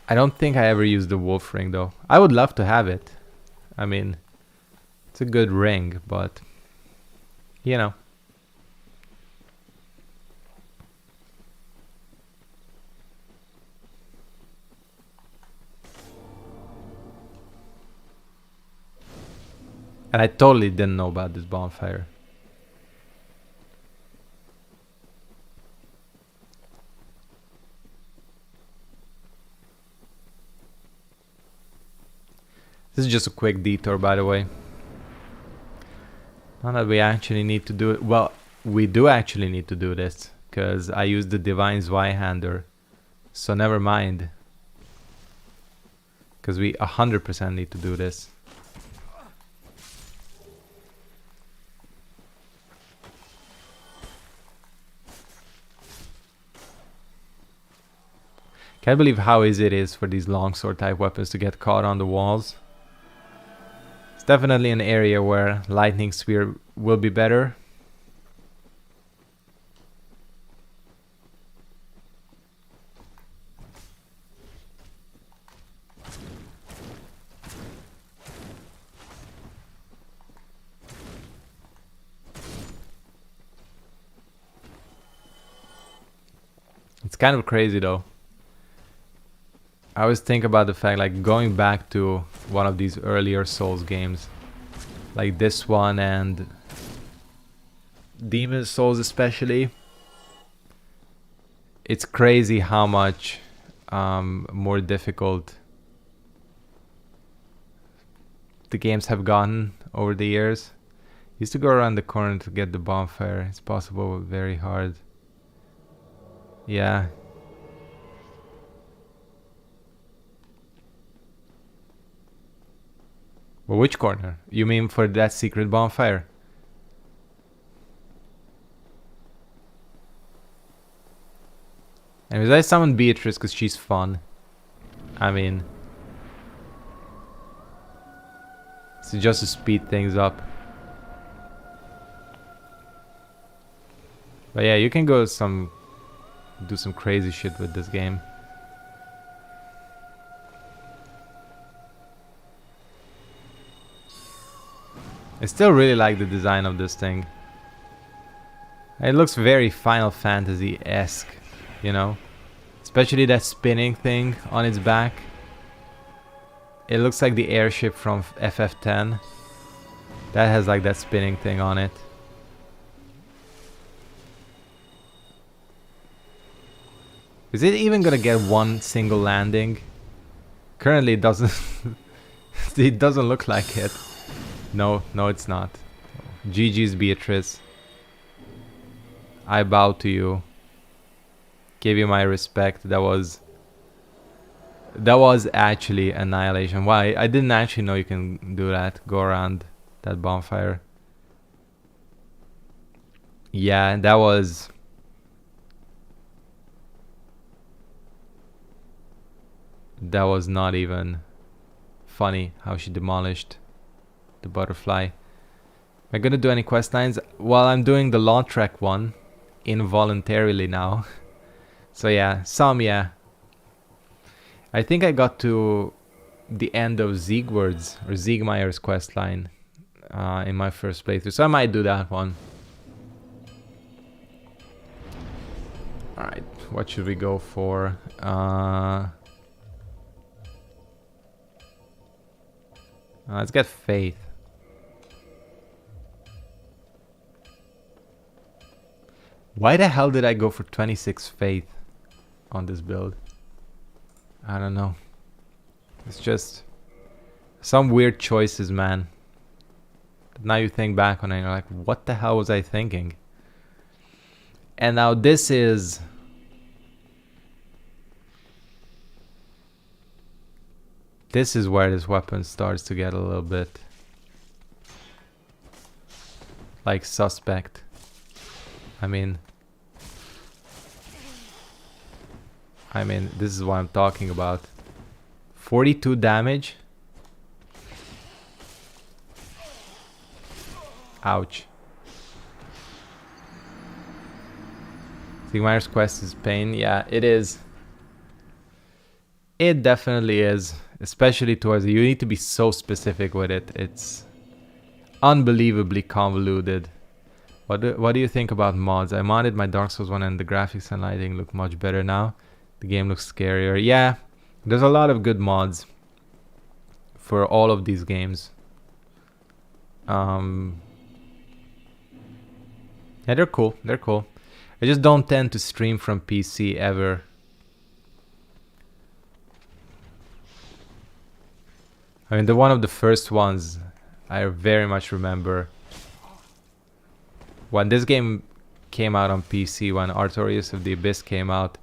I don't think I ever used the wolf ring though. I would love to have it. I mean, it's a good ring, but you know. And I totally didn't know about this bonfire. This is just a quick detour, by the way. Not that we actually need to do it. Well, we do actually need to do this, because I used the Divine Zweihander. So never mind. Because we 100% need to do this. Can't believe how easy it is for these longsword type weapons to get caught on the walls. It's definitely an area where Lightning Spear will be better. It's kind of crazy though. I always think about the fact, like, going back to one of these earlier Souls games, like this one and Demon Souls especially. It's crazy how much more difficult the games have gotten over the years. Used to go around the corner to get the bonfire. It's possible, but very hard. Yeah. Well, which corner? You mean for that secret bonfire? Anyways, I summoned Beatrice because she's fun. I mean... So just to speed things up. But yeah, you can go do some crazy shit with this game. I still really like the design of this thing. It looks very Final Fantasy-esque, you know? Especially that spinning thing on its back. It looks like the airship from FF10. That has like that spinning thing on it. Is it even gonna get one single landing? Currently it doesn't. It doesn't look like it. No, it's not. GG's Beatrice. I bow to you. Give you my respect. That was actually annihilation. Why? I didn't actually know you can do that. Go around that bonfire. Yeah, that was... That was not even funny how she demolished the butterfly. Am I gonna do any quest lines? Well, I'm doing the Lautrec one involuntarily now. So yeah, yeah. I think I got to the end of Siegward's or Siegmeyer's questline in my first playthrough, so I might do that one. Alright, what should we go for? Let's get Faith. Why the hell did I go for 26 Faith on this build? I don't know. It's just some weird choices, man. But now you think back on it and you're like, what the hell was I thinking? And now this is... This is where this weapon starts to get a little bit... like suspect. I mean, this is what I'm talking about. 42 damage. Ouch. Siegmeyer's quest is pain. Yeah, it is. It definitely is. Especially towards you. You need to be so specific with it. It's unbelievably convoluted. What do you think about mods? I modded my Dark Souls 1 and the graphics and lighting look much better now. The game looks scarier. Yeah, there's a lot of good mods for all of these games. Yeah, they're cool. They're cool. I just don't tend to stream from PC ever. I mean, one of the first ones I very much remember. When this game came out on PC, when Artorias of the Abyss came out,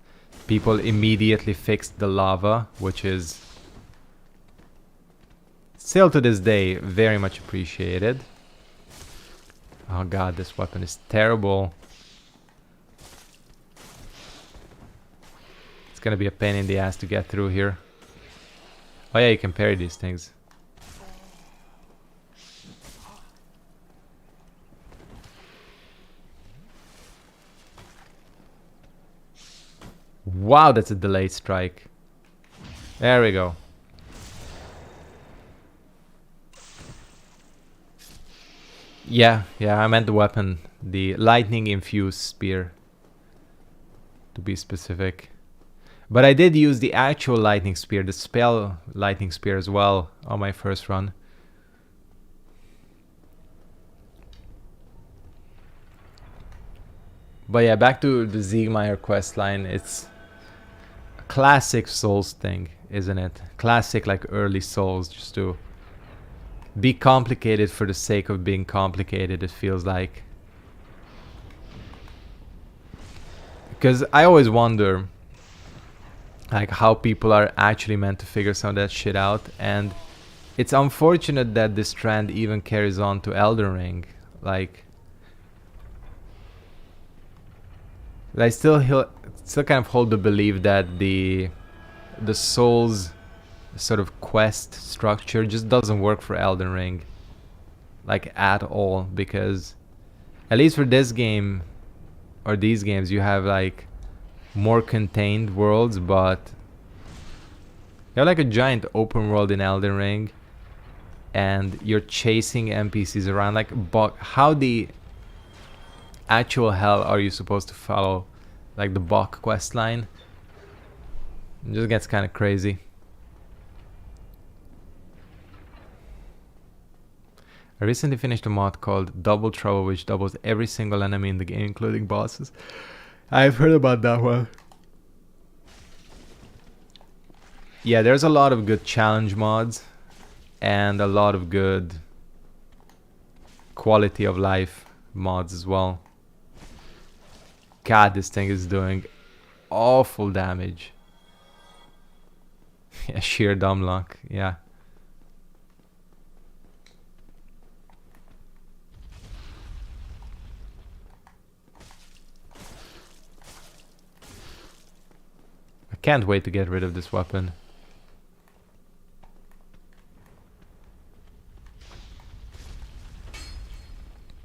people immediately fixed the lava, which is still to this day very much appreciated. Oh god, this weapon is terrible. It's gonna be a pain in the ass to get through here. Oh yeah, you can parry these things. Wow, that's a delayed strike. There we go. Yeah, I meant the weapon. The lightning infused spear. To be specific. But I did use the actual lightning spear, the spell lightning spear as well on my first run. But yeah, back to the Siegmeyer questline. It's a classic Souls thing, isn't it? Classic, like early Souls, just to be complicated for the sake of being complicated, it feels like. Because I always wonder like how people are actually meant to figure some of that shit out, and it's unfortunate that this trend even carries on to Elden Ring. Like I still kind of hold the belief that the Souls sort of quest structure just doesn't work for Elden Ring, like at all, because at least for this game or these games you have like more contained worlds, but you have like a giant open world in Elden Ring and you're chasing NPCs around. Like, how the actual hell are you supposed to follow like the Bok questline? It just gets kind of crazy. I recently finished a mod called Double Trouble, which doubles every single enemy in the game, including bosses. I've heard about that one. Yeah, there's a lot of good challenge mods and a lot of good quality of life mods as well. God, this thing is doing awful damage. Yeah, sheer dumb luck, yeah. I can't wait to get rid of this weapon.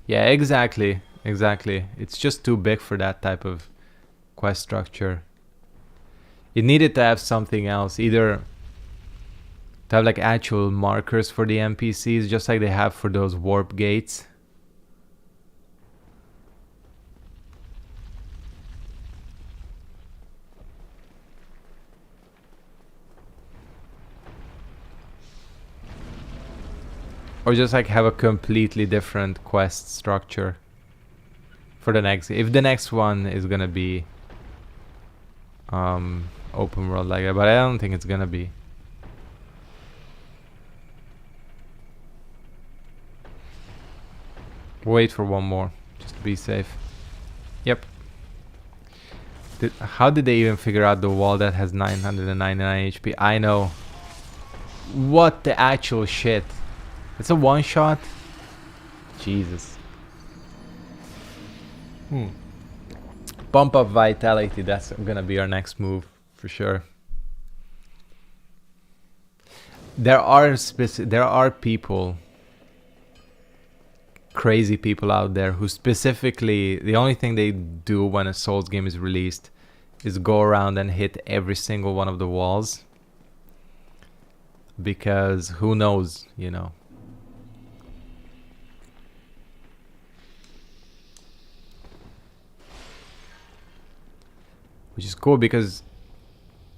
Yeah, exactly. It's just too big for that type of quest structure. It needed to have something else, either to have like actual markers for the NPCs, just like they have for those warp gates. Or just like have a completely different quest structure for the next, if the next one is gonna be open world like that, but I don't think it's gonna be. Wait for one more, just to be safe. Yep. How did they even figure out the wall that has 999 HP? I know. What the actual shit? It's a one shot? Jesus. Bump up vitality, that's gonna be our next move for sure. There are people, crazy people out there who specifically, the only thing they do when a Souls game is released is go around and hit every single one of the walls. Because who knows, you know. Which is cool because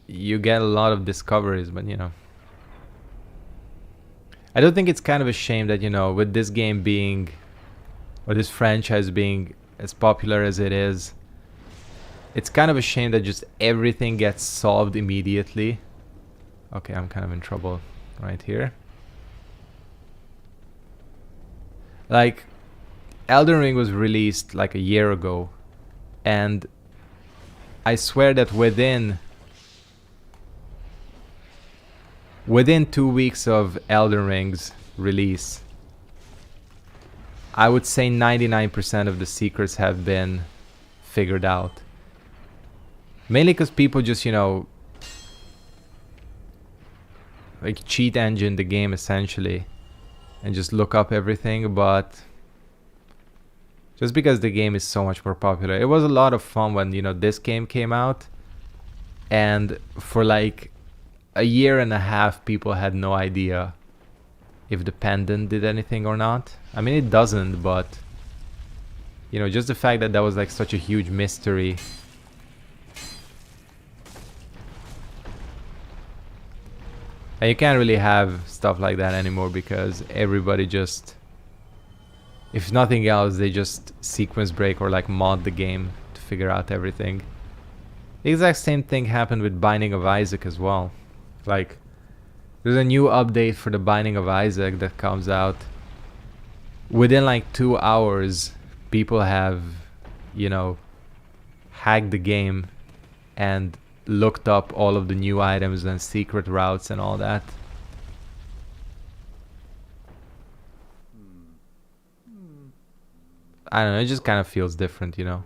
you get a lot of discoveries, but you know. I don't think it's kind of a shame that, you know, with this game being, or this franchise being as popular as it is, it's kind of a shame that just everything gets solved immediately. Okay, I'm kind of in trouble right here. Like, Elden Ring was released like a year ago, and I swear that within 2 weeks of Elden Ring's release, I would say 99% of the secrets have been figured out. Mainly because people just, you know, like cheat engine the game essentially and just look up everything, but just because the game is so much more popular. It was a lot of fun when, you know, this game came out, and for like a year and a half people had no idea if the pendant did anything or not. I mean, it doesn't, but you know, just the fact that that was like such a huge mystery. And you can't really have stuff like that anymore because everybody just, if nothing else, they just sequence break or like mod the game to figure out everything. The exact same thing happened with Binding of Isaac as well. Like, There's a new update for the Binding of Isaac that comes out. Within like 2 hours, people have, you know, hacked the game and looked up all of the new items and secret routes and all that. I don't know, it just kind of feels different, you know.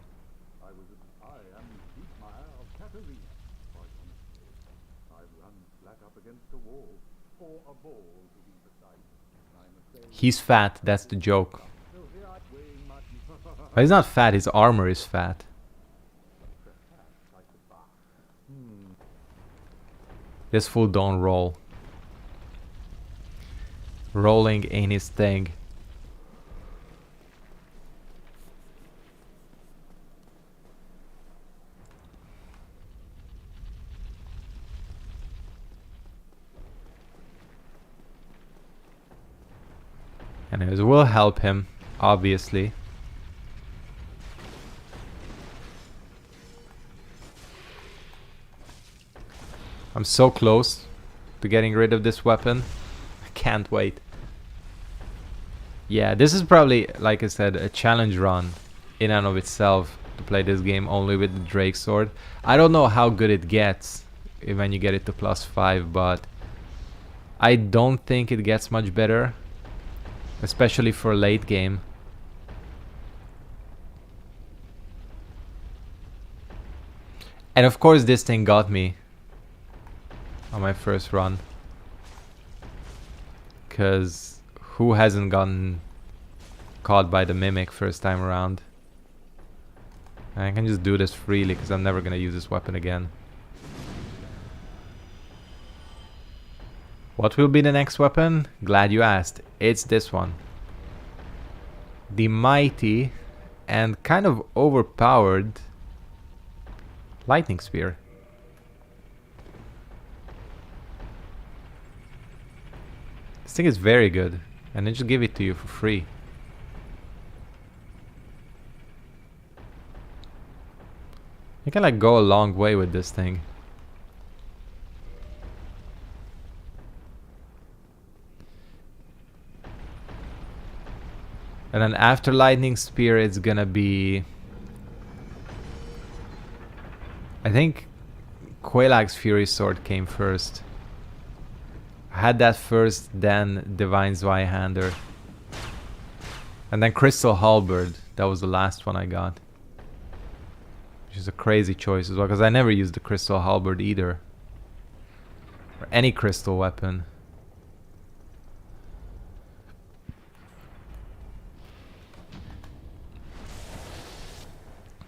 He's fat, that's the joke. But he's not fat, his armor is fat. This fool don't roll. Rolling ain't his thing. Anyways, we'll help him, obviously. I'm so close to getting rid of this weapon. I can't wait. Yeah, this is probably, like I said, a challenge run in and of itself to play this game only with the Drake sword. I don't know how good it gets when you get it to +5, but I don't think it gets much better. Especially for late game. And of course this thing got me on my first run. Cause who hasn't gotten caught by the mimic first time around? And I can just do this freely because I'm never gonna use this weapon again. What will be the next weapon? Glad you asked. It's this one. The mighty and kind of overpowered lightning spear. This thing is very good, and they just give it to you for free. You can like go a long way with this thing. And then after lightning spear, it's gonna be, I think Quelaag's fury sword came first. I had that first, then divine Zweihander, and then crystal halberd. That was the last one I got, which is a crazy choice as well, because I never used the crystal halberd either, or any crystal weapon.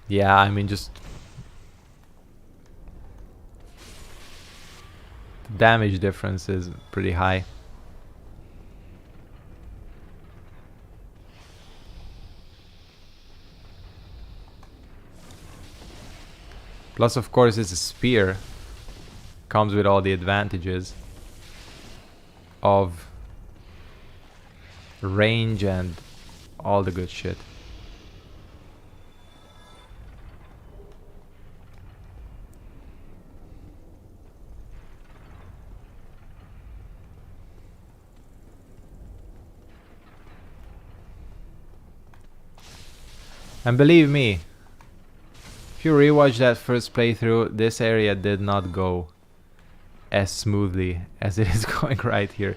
Yeah, I mean, just the damage difference is pretty high. Plus, of course, it's a spear. Comes with all the advantages of range and all the good shit. And believe me, if you rewatch that first playthrough, this area did not go as smoothly as it is going right here.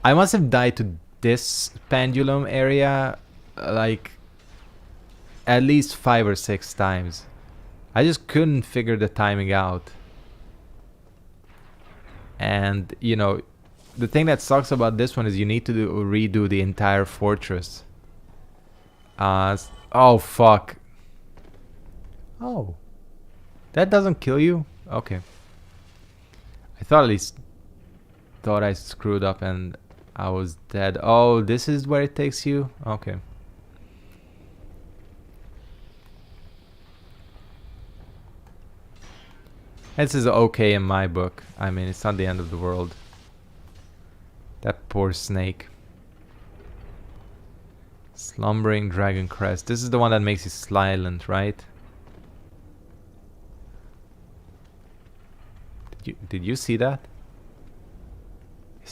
I must have died to this pendulum area like at least 5 or 6 times. I just couldn't figure the timing out. And you know, the thing that sucks about this one is you need to redo the entire fortress. Oh fuck. Oh. That doesn't kill you? Okay. I thought at least I screwed up and I was dead. Oh, this is where it takes you? Okay. This is okay in my book. I mean, it's not the end of the world. That poor snake. Slumbering Dragon Crest. This is the one that makes you silent, right? Did you see that?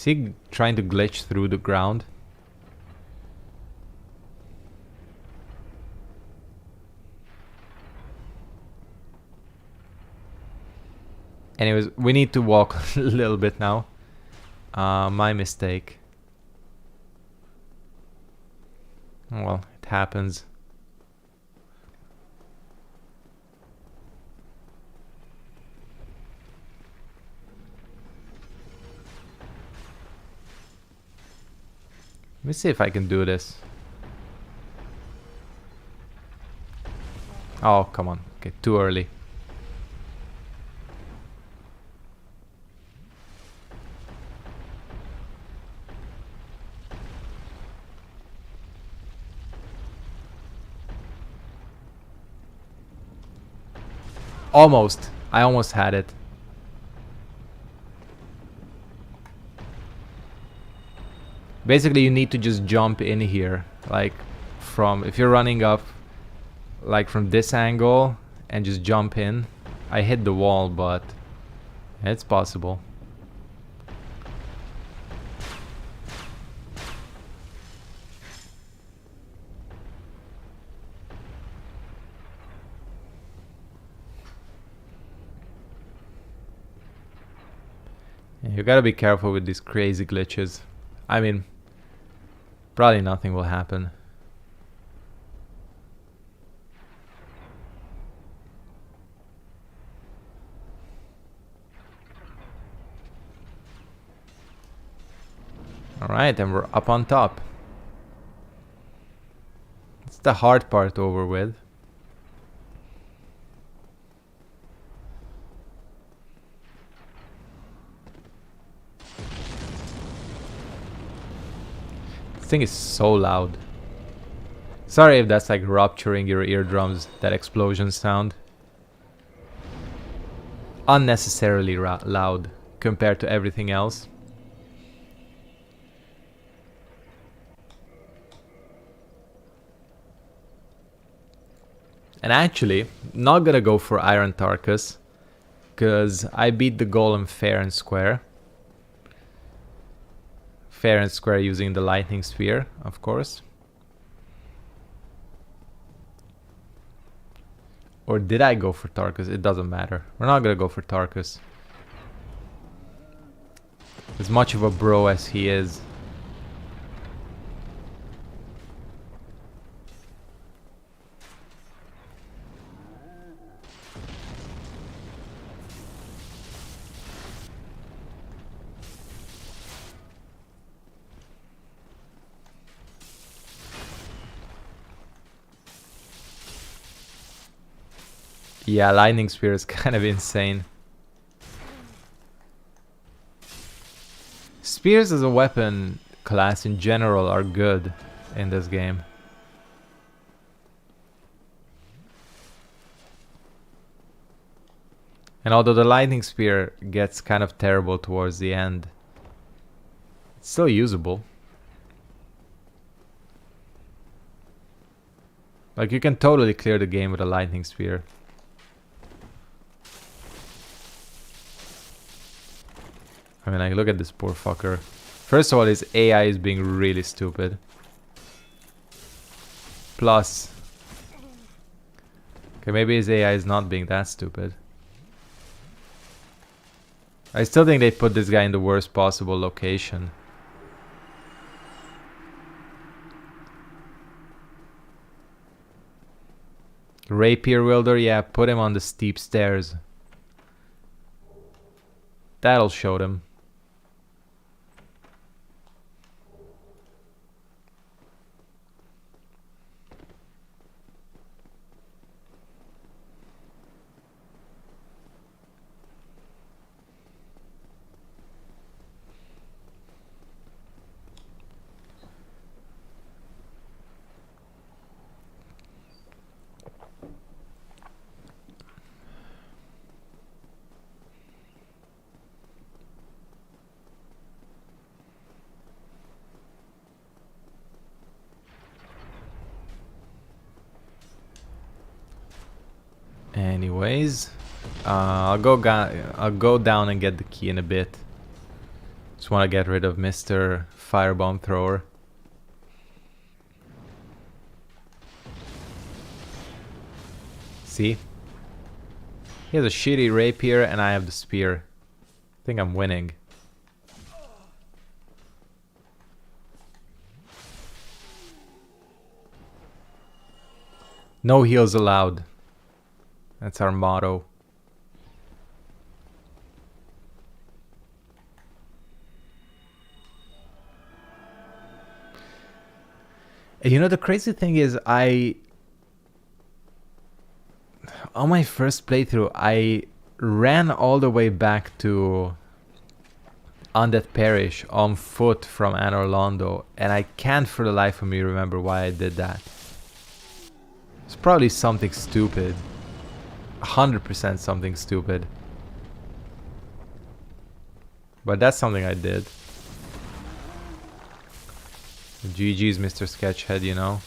he trying to glitch through the ground? Anyways, we need to walk a little bit now. My mistake. Well, it happens. Let me see if I can do this. Oh, come on. Okay, too early. Almost. I almost had it. Basically, you need to just jump in here. Like, from... If you're running up, like, from this angle, and just jump in. I hit the wall, but... It's possible. You gotta be careful with these crazy glitches. I mean, probably nothing will happen. Alright, and we're up on top. It's the hard part over with. This thing is so loud. Sorry if that's like rupturing your eardrums, that explosion sound. Unnecessarily loud compared to everything else. And actually, not gonna go for Iron Tarkus, because I beat the Golem fair and square. Fair and square using the lightning sphere, of course. Or did I go for Tarkus? It doesn't matter. We're not gonna go for Tarkus. As much of a bro as he is. Yeah, lightning spear is kind of insane. Spears as a weapon class in general are good in this game. And although the lightning spear gets kind of terrible towards the end, it's still usable. Like, you can totally clear the game with a lightning spear. I mean, like, look at this poor fucker. First of all, his AI is being really stupid. Plus... Okay, maybe his AI is not being that stupid. I still think they put this guy in the worst possible location. Rapier wielder, yeah, put him on the steep stairs. That'll show them. Anyways, I'll go down and get the key in a bit. Just want to get rid of Mr. Firebomb Thrower. See? He has a shitty rapier and I have the spear. I think I'm winning. No heals allowed. That's our motto. You know, the crazy thing is on my first playthrough, I ran all the way back to Undead Parish on foot from Anor Londo, and I can't for the life of me remember why I did that. It's probably something stupid. 100% something stupid. But that's something I did. GG's MrSketchead, you know.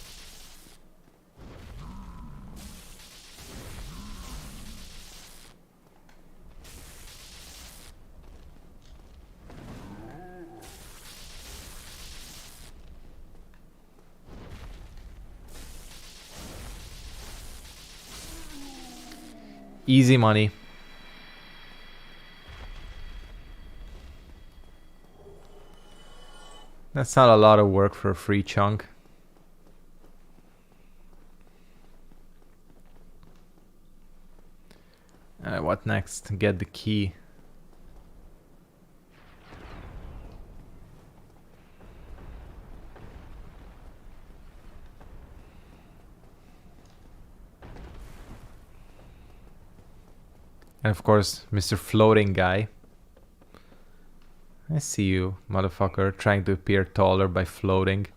Easy money. That's not a lot of work for a free chunk. What next? Get the key. And of course, Mr. Floating Guy. I see you, motherfucker, trying to appear taller by floating.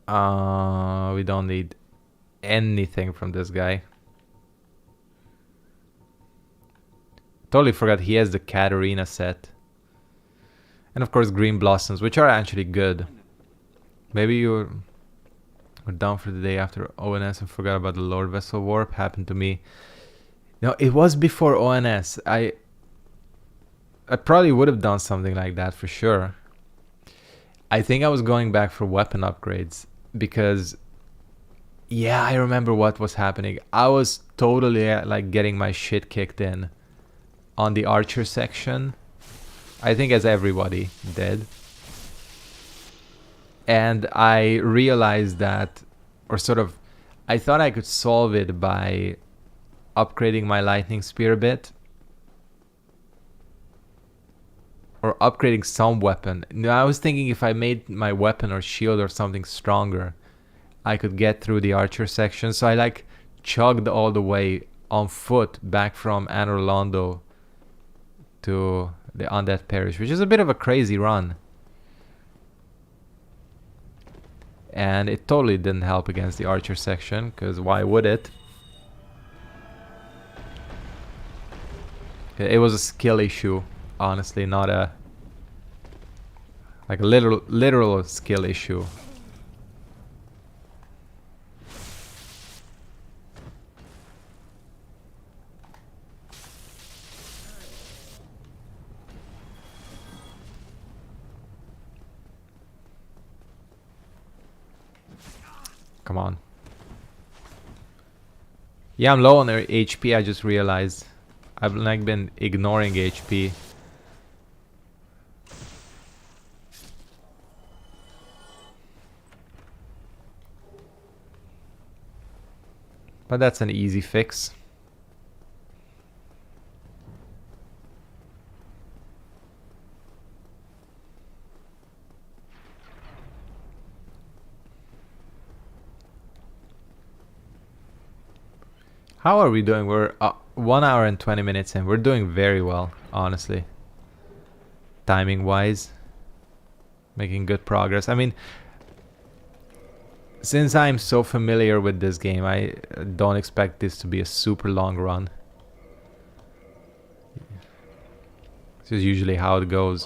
We don't need anything from this guy. Totally forgot he has the Cat Arena set. And of course Green Blossoms, which are actually good. Maybe you're down for the day after ONS and forgot about the Lord Vessel Warp. Happened to me. No, it was before ONS. I probably would have done something like that for sure. I think I was going back for weapon upgrades because, yeah, I remember what was happening. I was totally like getting my shit kicked in on the archer section. I think as everybody did. And I realized that, or sort of, I thought I could solve it by upgrading my lightning spear a bit. Or upgrading some weapon. Now, I was thinking if I made my weapon or shield or something stronger, I could get through the archer section. So I like chugged all the way on foot back from Anor Londo to the Undead Parish, which is a bit of a crazy run. And it totally didn't help against the archer section, because why would it? It was a skill issue, honestly, not a like a literal skill issue. Come on. Yeah, I'm low on HP, I just realized. I've like been ignoring HP. But that's an easy fix. How are we doing? We're 1 hour and 20 minutes in. We're doing very well, honestly. Timing wise. Making good progress. I mean, since I'm so familiar with this game, I don't expect this to be a super long run. This is usually how it goes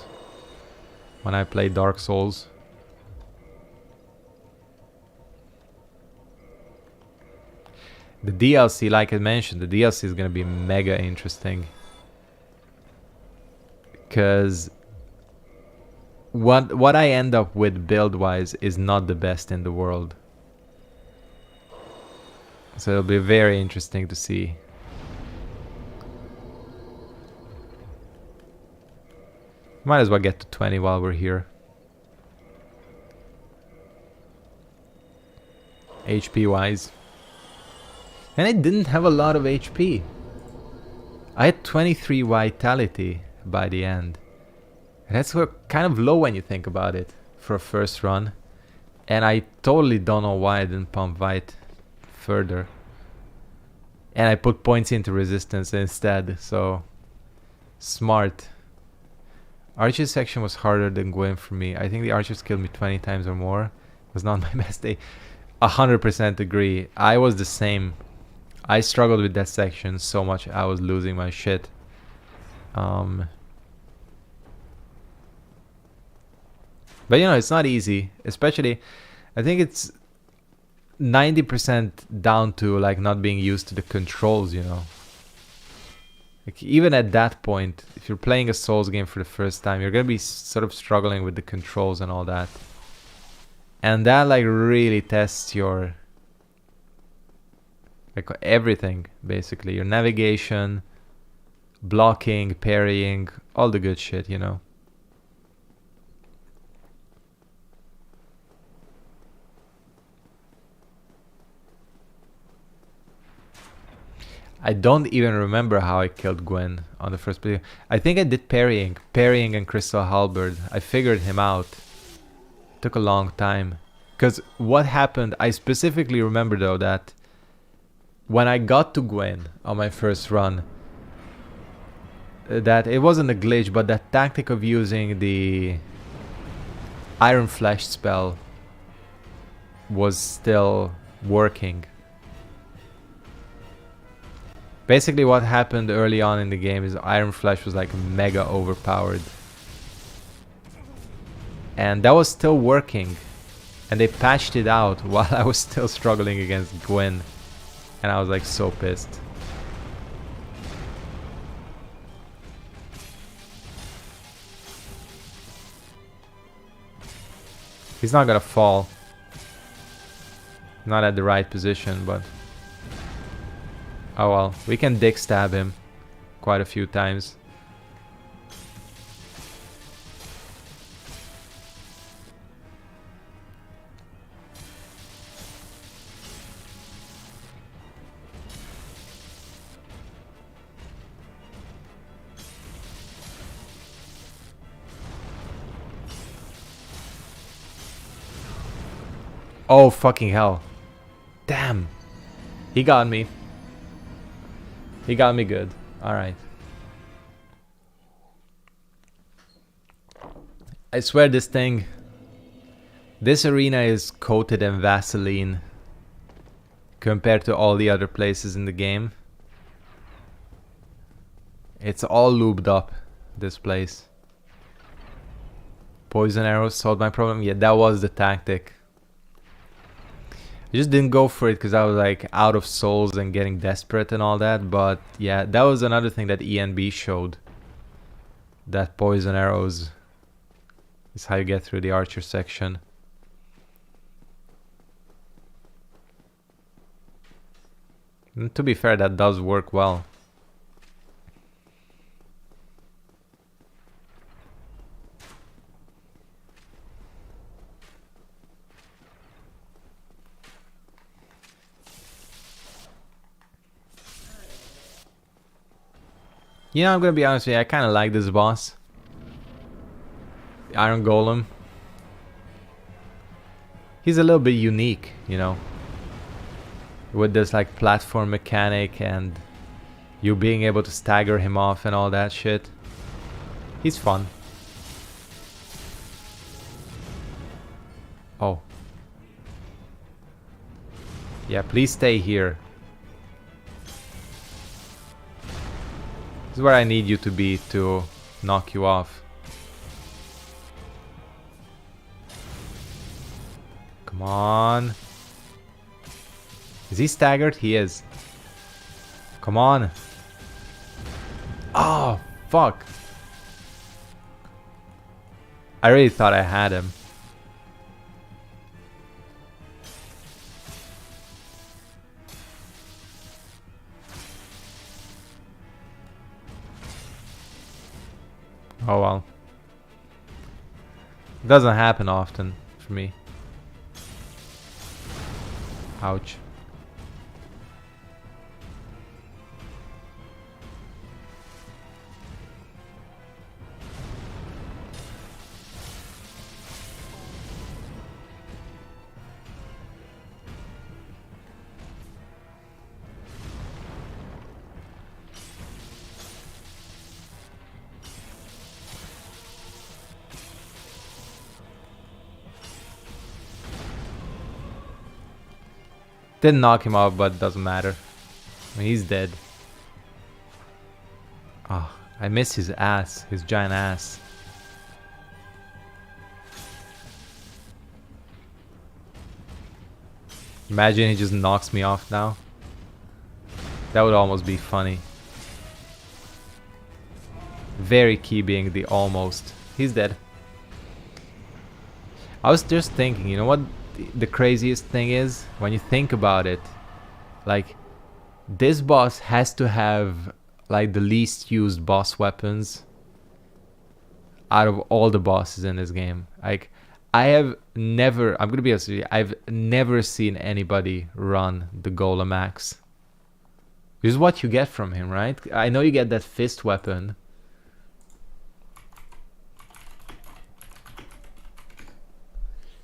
when I play Dark Souls. The DLC, like I mentioned, the DLC is going to be mega interesting. Because what I end up with build-wise is not the best in the world. So it'll be very interesting to see. Might as well get to 20 while we're here. HP-wise. And I didn't have a lot of HP. I had 23 vitality by the end. That's kind of low when you think about it for a first run. And I totally don't know why I didn't pump Vite further. And I put points into resistance instead, so smart. Archer's section was harder than Gwen for me. I think the archers killed me 20 times or more. It was not my best day. 100% agree. I was the same. I struggled with that section so much I was losing my shit. But you know, it's not easy. Especially, I think it's 90% down to like not being used to the controls, you know. Like even at that point, if you're playing a Souls game for the first time, you're gonna be sort of struggling with the controls and all that. And that like really tests your like everything, basically. Your navigation, blocking, parrying, all the good shit, you know. I don't even remember how I killed Gwen on the first video. I think I did parrying and Crystal Halberd. I figured him out. It took a long time. Because what happened, I specifically remember though that when I got to Gwen on my first run, that it wasn't a glitch, but that tactic of using the Iron Flesh spell was still working. Basically what happened early on in the game is Iron Flesh was like mega overpowered. And that was still working. And they patched it out while I was still struggling against Gwen. And I was like so pissed. He's not gonna fall. Not at the right position, but... oh well, we can dick stab him quite a few times. Oh fucking hell. Damn. He got me. He got me good. Alright. I swear this thing... this arena is coated in Vaseline compared to all the other places in the game. It's all lubed up, this place. Poison arrows solved my problem? Yeah, that was the tactic. I just didn't go for it because I was like out of souls and getting desperate and all that. But yeah, that was another thing that ENB showed. That poison arrows is how you get through the archer section. And to be fair, that does work well. You know, I'm gonna be honest with you, I kinda like this boss. The Iron Golem. He's a little bit unique, you know. With this like platform mechanic and you being able to stagger him off and all that shit. He's fun. Oh. Yeah, please stay here. This is where I need you to be to knock you off. Come on. Is he staggered? He is. Come on. Oh, fuck. I really thought I had him. Oh well. It doesn't happen often for me. Ouch. Didn't knock him out, but doesn't matter. I mean, he's dead. Oh, I miss his ass, his giant ass. Imagine he just knocks me off now. That would almost be funny. Very key being the almost. He's dead. I was just thinking, you know what the craziest thing is? When you think about it, like, this boss has to have like the least used boss weapons out of all the bosses in this game. Like, I have never, I'm gonna be honest with you, I've never seen anybody run the Golem axe. This is what you get from him, right? I know you get that fist weapon.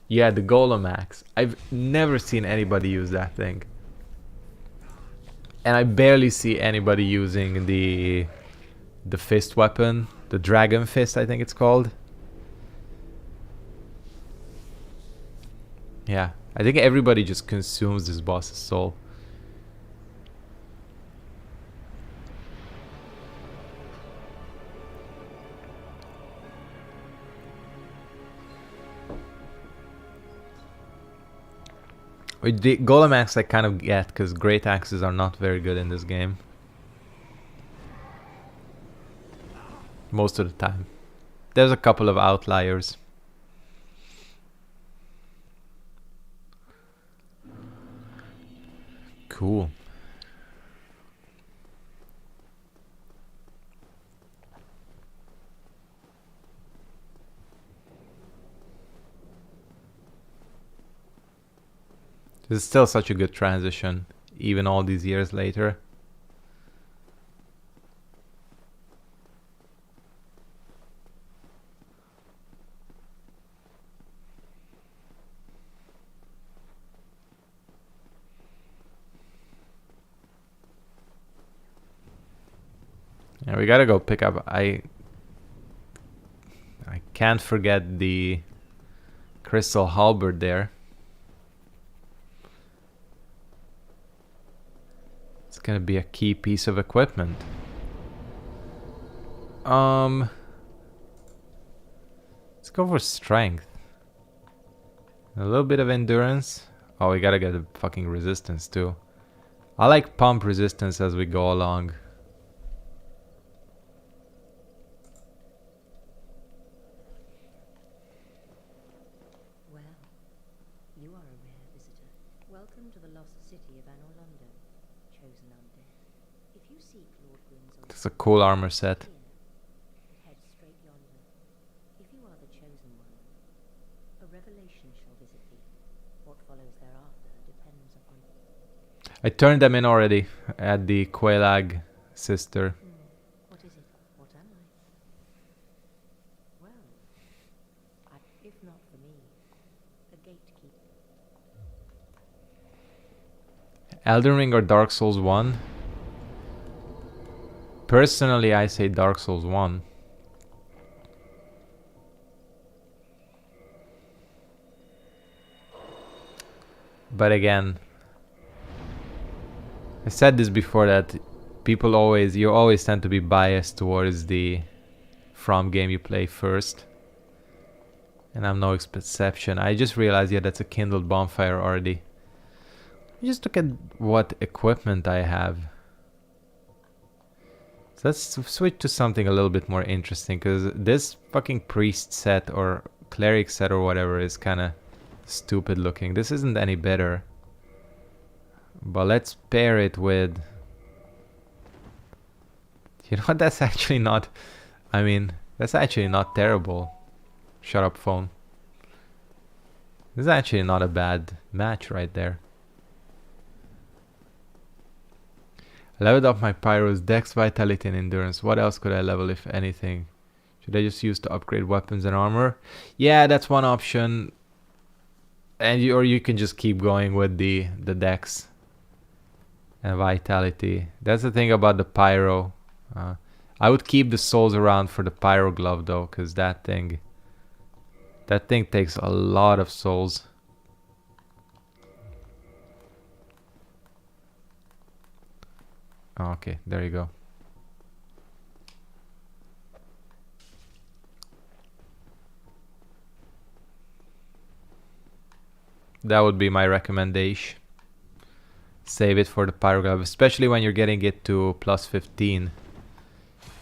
Yeah, the Golem axe. I've never seen anybody use that thing. And I barely see anybody using the fist weapon. The dragon fist, I think it's called. Yeah, I think everybody just consumes this boss's soul. With the Golem axe I kind of get, because great axes are not very good in this game. Most of the time. There's a couple of outliers. Cool. This is still such a good transition, even all these years later. Yeah, we gotta go pick up. I can't forget the crystal halberd there. It's gonna be a key piece of equipment. Let's go for strength. A little bit of endurance. Oh, we gotta get the fucking resistance too. I like pump resistance as we go along. Well, you are a rare visitor. Welcome to the lost city of Anor Londo, chosen undead. If you seek Lord Gwyn's That's a cool armor set. head straight yonder. If you are the chosen one, a revelation shall visit thee. What follows thereafter depends upon you. I turned them in already at the Quelaag sister. What is it? What am I? Well, if not for me, a gatekeeper. Elden Ring or Dark Souls 1? Personally, I say Dark Souls 1. But again, I said this before, that you always tend to be biased towards the From game you play first. And I'm no exception. I just realized, yeah, that's a kindled bonfire already. Just look at what equipment I have. So let's switch to something a little bit more interesting, because this fucking priest set or cleric set or whatever is kind of stupid looking. This isn't any better. But let's pair it with... You know what, that's actually not... I mean, that's actually not terrible. Shut up, phone. This is actually not a bad match right there. I leveled up my pyros, dex, vitality and endurance. What else could I level if anything? Should I just use to upgrade weapons and armor? Yeah, that's one option. And or you can just keep going with the dex and vitality. That's the thing about the pyro. I would keep the souls around for the pyro glove though, because that thing takes a lot of souls. Oh, okay, there you go. That would be my recommendation. Save it for the pyro glove, especially when you're getting it to plus 15.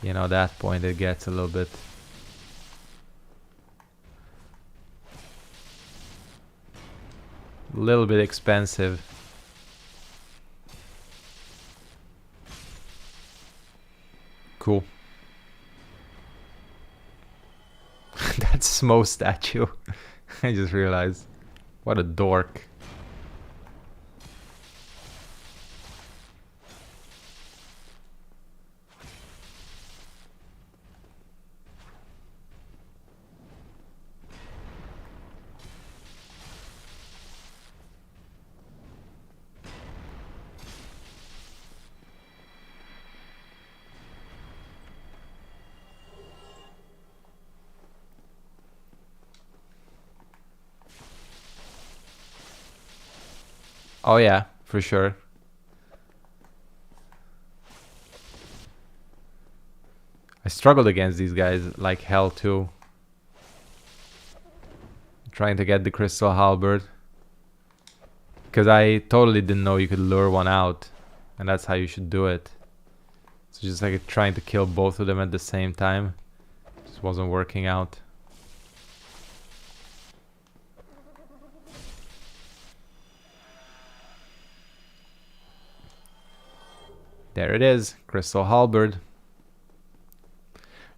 You know, that point it gets a little bit... expensive. Cool. That's Smo statue. I just realized. What a dork. Oh yeah, for sure. I struggled against these guys like hell too. Trying to get the crystal halberd. Because I totally didn't know you could lure one out. And that's how you should do it. So just like trying to kill both of them at the same time. Just wasn't working out. There it is, crystal halberd.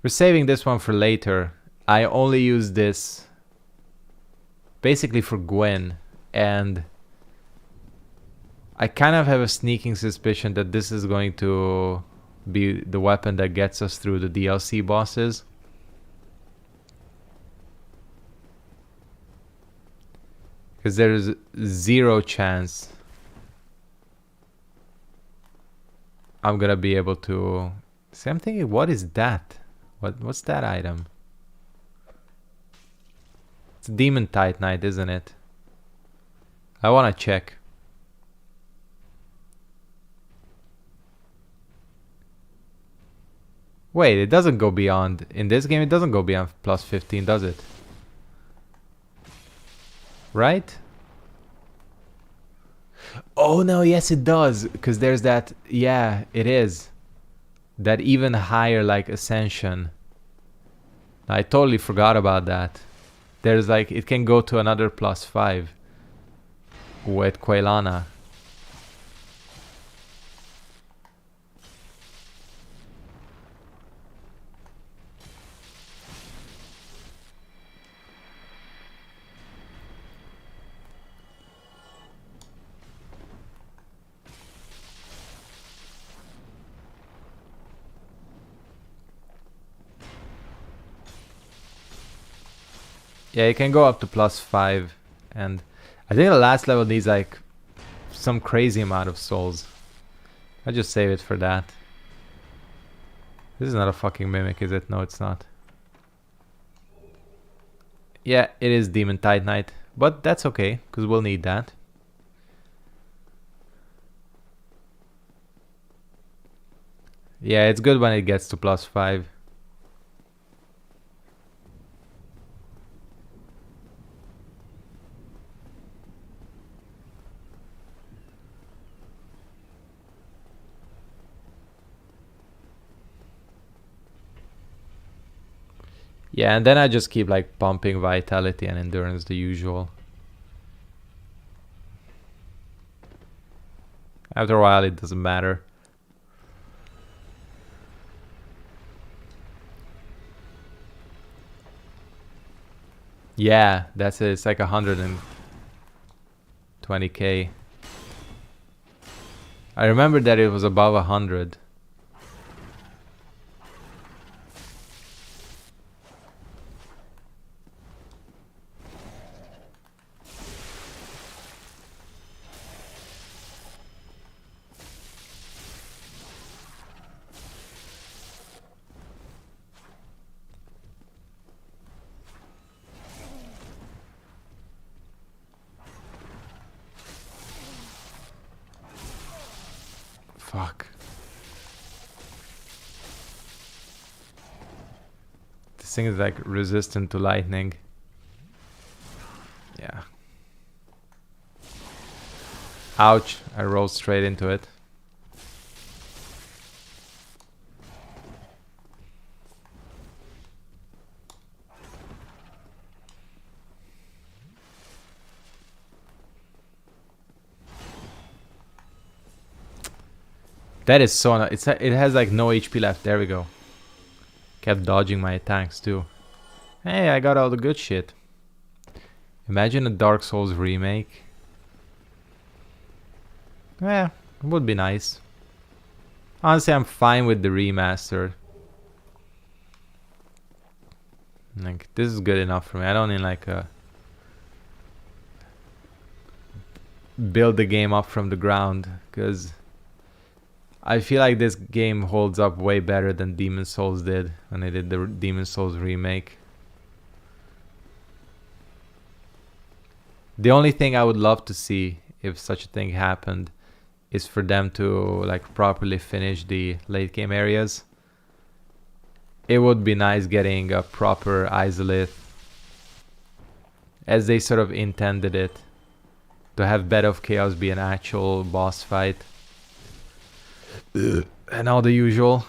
We're saving this one for later. I only use this basically for Gwen, and I kind of have a sneaking suspicion that this is going to be the weapon that gets us through the DLC bosses. Because there's zero chance I'm gonna be able to... See, I'm thinking, what is that? What's that item? It's Demon Titanite, isn't it? I wanna check. Wait, it doesn't go beyond... In this game, it doesn't go beyond plus 15, does it? Right? Oh no, yes it does, because there's that... Yeah, it is. That even higher, like, ascension. I totally forgot about that. There's like... It can go to another plus 5. With Quelaag. Yeah, it can go up to plus 5. And I think the last level needs like some crazy amount of souls. I'll just save it for that. This is not a fucking mimic, is it? No, it's not. Yeah, it is Demon Titanite. But that's okay, because we'll need that. Yeah, it's good when it gets to plus 5. Yeah, and then I just keep like pumping vitality and endurance, the usual. After a while, it doesn't matter. Yeah, that's it. It's like 120k. I remember that it was above 100. Fuck. This thing is like resistant to lightning. Yeah. Ouch. I rolled straight into it. That is so it has like no HP left. There we go. Kept dodging my attacks too. Hey, I got all the good shit. Imagine a Dark Souls remake. Yeah, it would be nice. Honestly, I'm fine with the remaster. Like, this is good enough for me. I don't need like a build the game up from the ground, because I feel like this game holds up way better than Demon's Souls did when they did the Demon's Souls remake. The only thing I would love to see, if such a thing happened, is for them to like properly finish the late game areas. It would be nice getting a proper isolate as they sort of intended it, to have Bed of Chaos be an actual boss fight. And all the usual.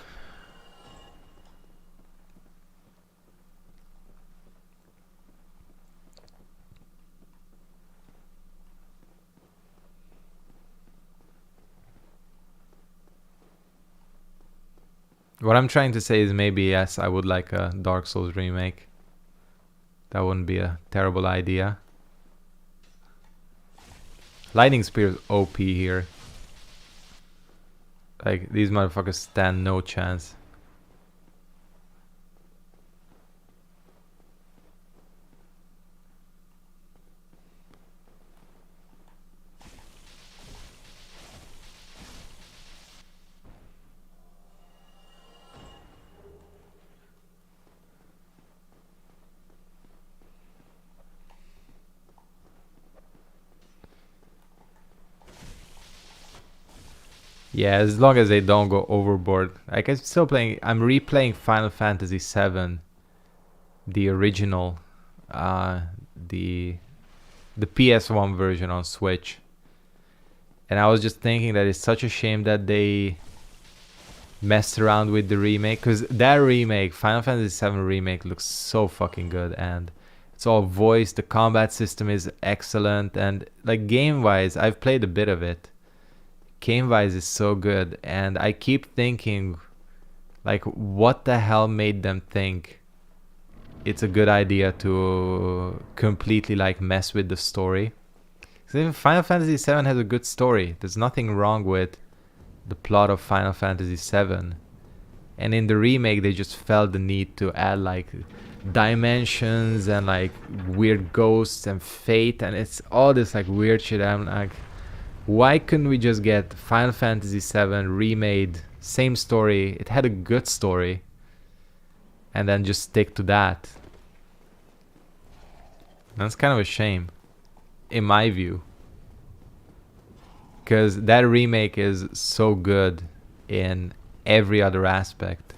What I'm trying to say is maybe yes, I would like a Dark Souls remake. That wouldn't be a terrible idea. Lightning Spear is OP here. Like, these motherfuckers stand no chance. Yeah, as long as they don't go overboard. Like, I'm replaying Final Fantasy VII, the original, the PS1 version on Switch. And I was just thinking that it's such a shame that they messed around with the remake, because that remake, Final Fantasy VII remake, looks so fucking good, and it's all voiced. The combat system is excellent, and like game-wise, I've played a bit of it. Game-wise is so good, and I keep thinking, like, what the hell made them think it's a good idea to completely like mess with the story? Because Final Fantasy VII has a good story. There's nothing wrong with the plot of Final Fantasy VII. And in the remake, they just felt the need to add like dimensions and like weird ghosts and fate, and it's all this like weird shit. I'm like, why couldn't we just get Final Fantasy VII remade, same story? It had a good story, and then just stick to that. That's kind of a shame, in my view, because that remake is so good in every other aspect.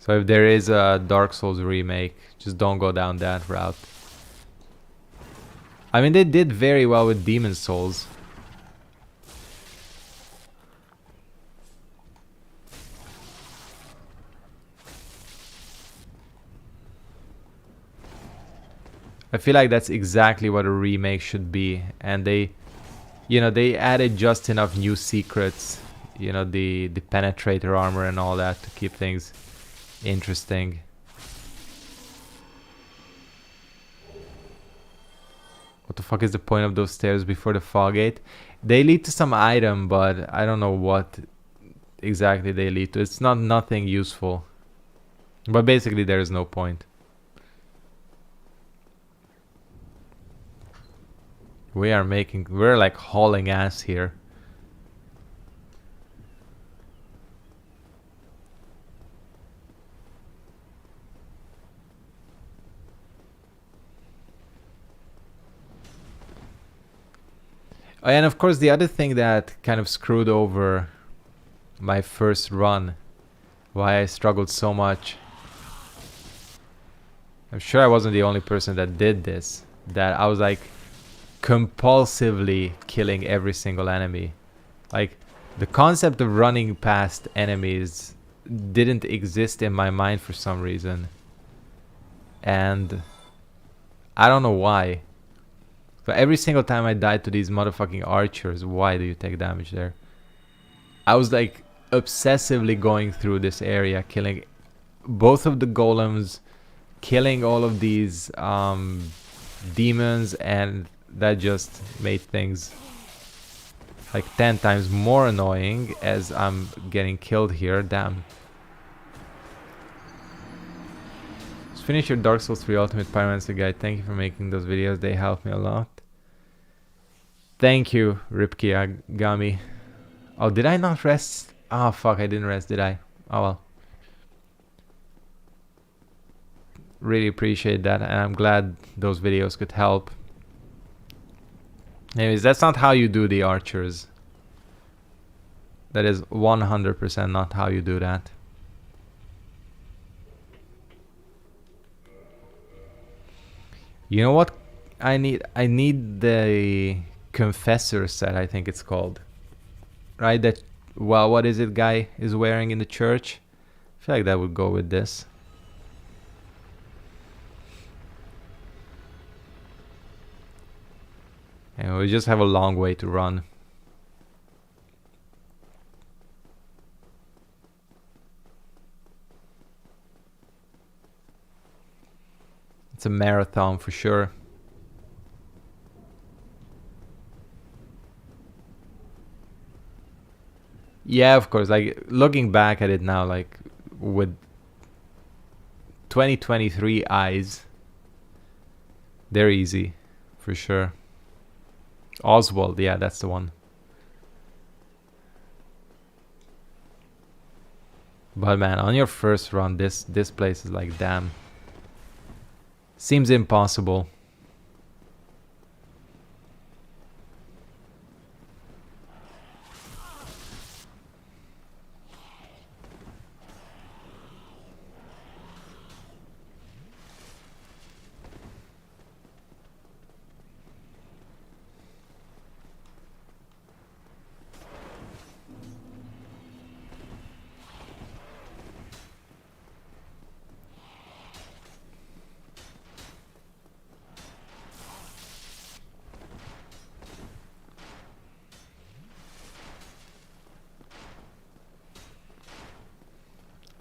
So if there is a Dark Souls remake, just don't go down that route. I mean, they did very well with Demon Souls. I feel like that's exactly what a remake should be, and they, you know, they added just enough new secrets, you know, the penetrator armor and all that to keep things interesting. What the fuck is the point of those stairs before the fog gate? They lead to some item, but I don't know what exactly they lead to. It's not nothing useful, but basically there is no point. We're like hauling ass here. And of course the other thing that kind of screwed over my first run, why I struggled so much. I'm sure I wasn't the only person that did this, that I was like compulsively killing every single enemy. Like, the concept of running past enemies didn't exist in my mind for some reason, and I don't know why. But every single time I died to these motherfucking archers, why do you take damage there? I was like obsessively going through this area, killing both of the golems, killing all of these demons, and that just made things like 10 times more annoying as I'm getting killed here. Damn. Just finish your Dark Souls 3 Ultimate Pyromancer guide. Thank you for making those videos. They help me a lot. Thank you, Ripki Agami. Oh, did I not rest? Oh, fuck, I didn't rest, did I? Oh, well. Really appreciate that, and I'm glad those videos could help. Anyways, that's not how you do the archers. That is 100% not how you do that. You know what I need? I need the Confessor set, I think it's called. Right? That, well, what is it guy is wearing in the church? I feel like that would go with this. And we just have a long way to run. It's a marathon for sure. Yeah, of course, like looking back at it now, like with 2023 eyes, they're easy for sure. Oswald, yeah, that's the one. But man, on your first run, this place is like, damn. Seems impossible.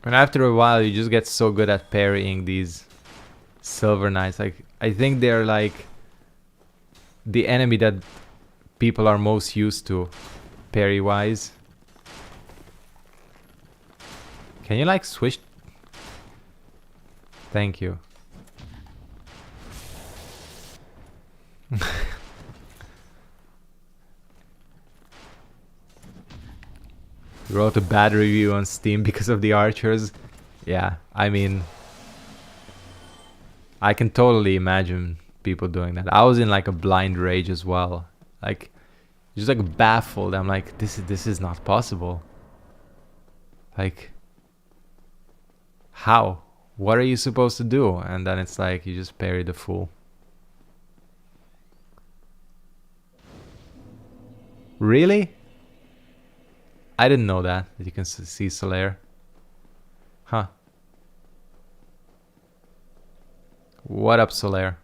And after a while, you just get so good at parrying these Silver Knights. Like, I think they're like the enemy that people are most used to, parry-wise. Can you like switch? Thank you. Wrote a bad review on Steam because of the archers. Yeah, I mean, I can totally imagine people doing that. I was in like a blind rage as well. Like, just like baffled. I'm like, this is not possible. Like, how? What are you supposed to do? And then it's like you just parry the fool. Really? I didn't know that you can see Solaire. Huh. What up, Solaire?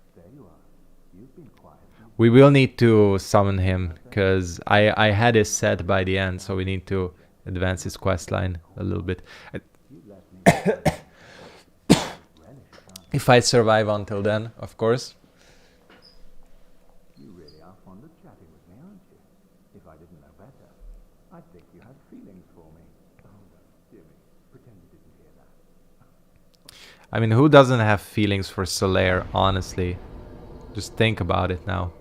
We will need to summon him, because I had his set by the end, so we need to advance his questline a little bit. If I survive until then, of course. You really are fond of chatting with me, aren't you? If I didn't know better, I'd think you had feelings for me. Oh no, dear me, pretend you didn't hear that. I mean, who doesn't have feelings for Solaire, honestly? Just think about it now.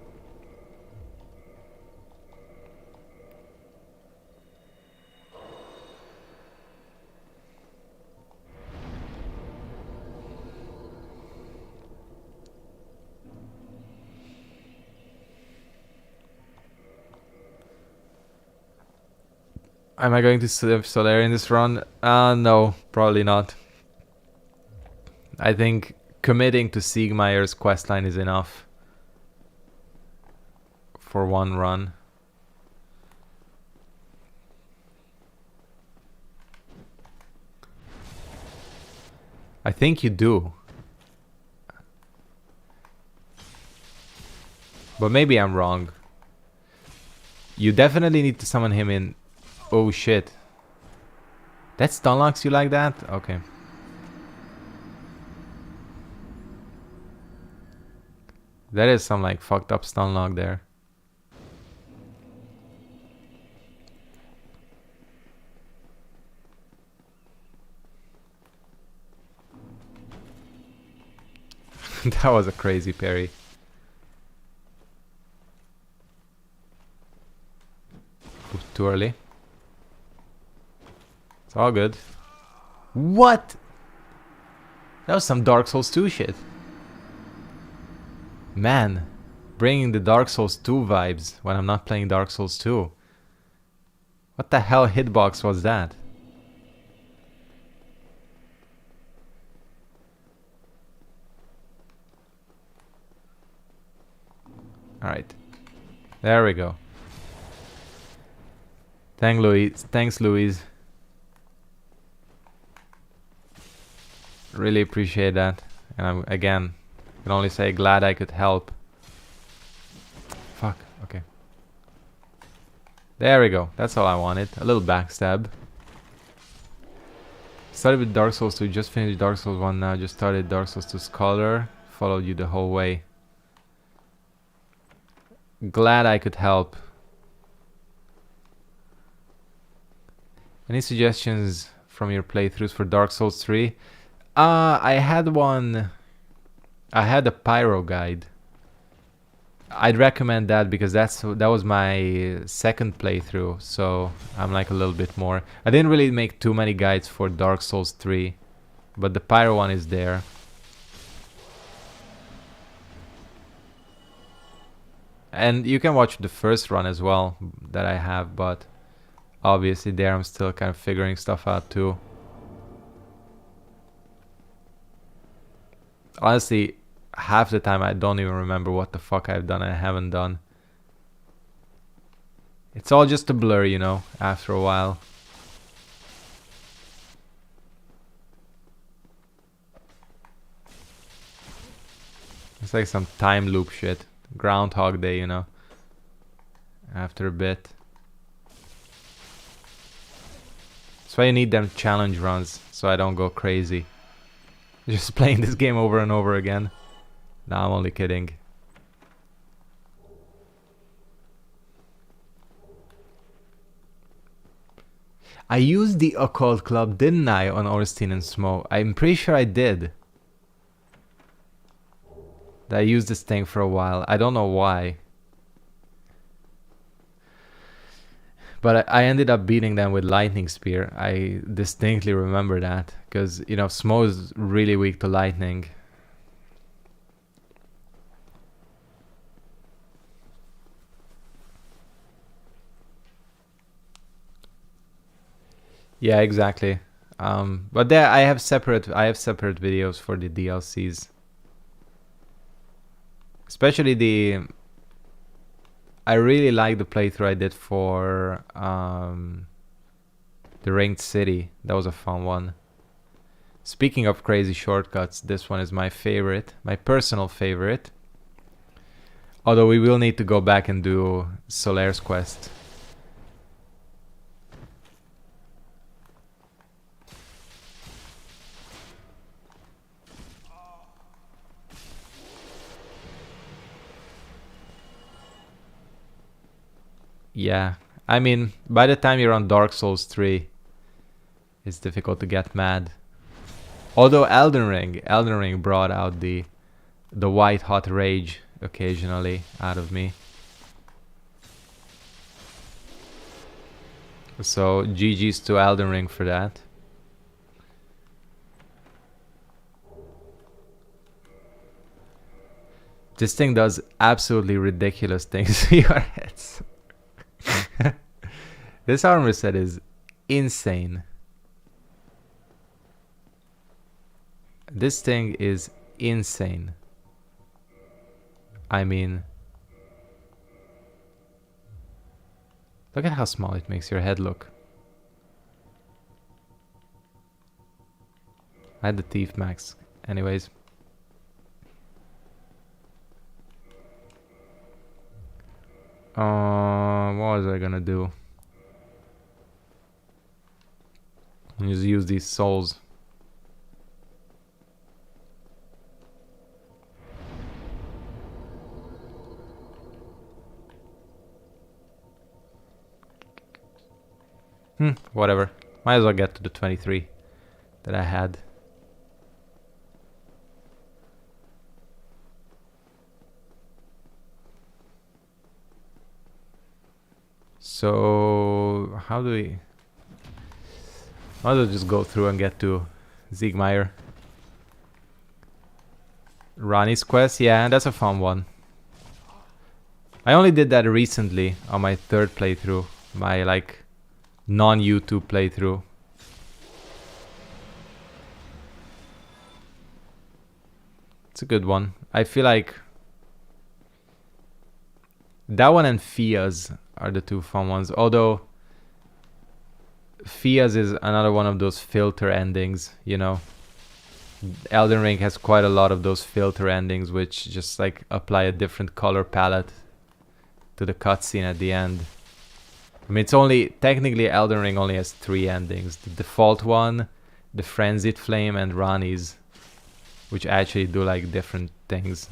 Am I going to save Solaire in this run? No, probably not. I think committing to Siegmeyer's questline is enough for one run. I think you do. But maybe I'm wrong. You definitely need to summon him in... Oh shit. That stun locks you like that? Okay. That is some like fucked up stun lock there. That was a crazy parry. Too early. It's all good. What? That was some Dark Souls 2 shit. Man, bringing the Dark Souls 2 vibes when I'm not playing Dark Souls 2. What the hell hitbox was that? Alright. There we go. Thanks, Louise. Really appreciate that. And I'm, again, can only say glad I could help. Fuck, okay. There we go. That's all I wanted. A little backstab. Started with Dark Souls 2, just finished Dark Souls 1 now. Just started Dark Souls 2 Scholar. Followed you the whole way. Glad I could help. Any suggestions from your playthroughs for Dark Souls 3? I had one. I had a Pyro guide. I'd recommend that because that was my second playthrough, so I'm like a little bit more. I didn't really make too many guides for Dark Souls 3, but the Pyro one is there. And you can watch the first run as well that I have, but obviously there I'm still kind of figuring stuff out too. Honestly, half the time I don't even remember what the fuck I've done and I haven't done. It's all just a blur, you know, after a while. It's like some time loop shit. Groundhog Day, you know. After a bit. That's why you need them challenge runs, so I don't go crazy. Just playing this game over and over again. No, I'm only kidding. I used the Occult Club, didn't I, on Ornstein and Smoke? I'm pretty sure I did. I used this thing for a while. I don't know why. But I ended up beating them with Lightning Spear. I distinctly remember that. Because, you know, Smo is really weak to lightning. Yeah, exactly. But there I have separate videos for the DLCs. Especially I really like the playthrough I did for the Ringed City. That was a fun one. Speaking of crazy shortcuts, this one is my favorite, my personal favorite. Although we will need to go back and do Solaire's quest. Yeah, I mean, by the time you're on Dark Souls 3, it's difficult to get mad. Although Elden Ring brought out the white hot rage occasionally out of me. So GG's to Elden Ring for that. This thing does absolutely ridiculous things to your heads. This armor set is insane. This thing is insane. I mean, look at how small it makes your head look. I had the Thief Max. Anyways. What was I gonna do? Just use these souls. Whatever. Might as well get to the 23 that I had. So how do we? Might as well just go through and get to Siegmeyer. Ronnie's quest, yeah, that's a fun one. I only did that recently on my third playthrough, my like non-YouTube playthrough. It's a good one. I feel like that one and Fia's are the two fun ones. Although Fia's is another one of those filter endings, you know. Elden Ring has quite a lot of those filter endings which just like apply a different color palette to the cutscene at the end. I mean, it's only technically Elden Ring only has 3 endings: the default one, the Frenzied Flame, and Ranni's, which actually do like different things.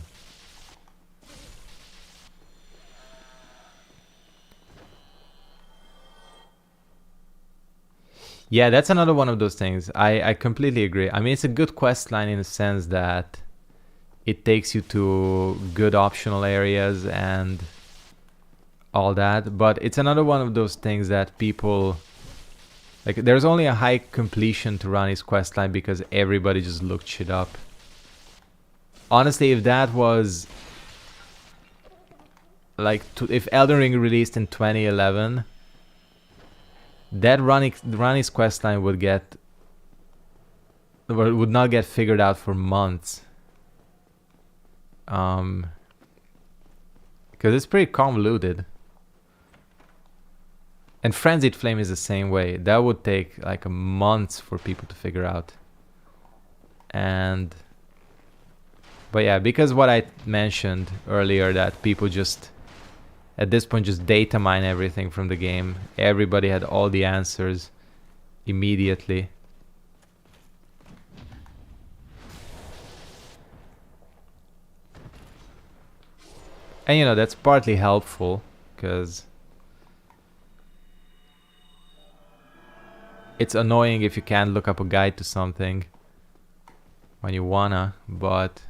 Yeah, that's another one of those things. I completely agree. I mean, it's a good quest line in the sense that it takes you to good optional areas and all that, but it's another one of those things that people like. There's only a high completion to Ranni's questline because everybody just looked shit up. Honestly, if that was like if Elden Ring released in 2011, that Ranni's questline would not get figured out for months. Because it's pretty convoluted. And Frenzied Flame is the same way. That would take like months for people to figure out. But yeah, because what I mentioned earlier, that people just at this point just data mine everything from the game. Everybody had all the answers immediately. And you know, that's partly helpful because it's annoying if you can't look up a guide to something when you wanna, but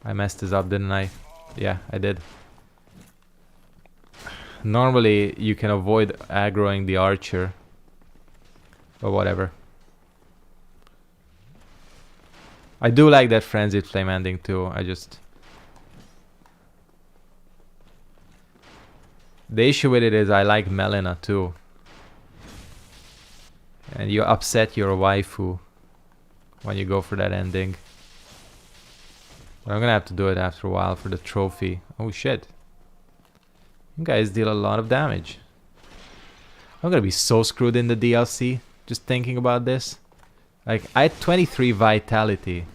I messed this up, didn't I? Yeah, I did. Normally you can avoid aggroing the archer, but whatever. I do like that Frenzied Flame ending too. The issue with it is I like Melina too. And you upset your waifu when you go for that ending. But I'm gonna have to do it after a while for the trophy. Oh shit. You guys deal a lot of damage. I'm gonna be so screwed in the DLC just thinking about this. Like, I had 23 vitality.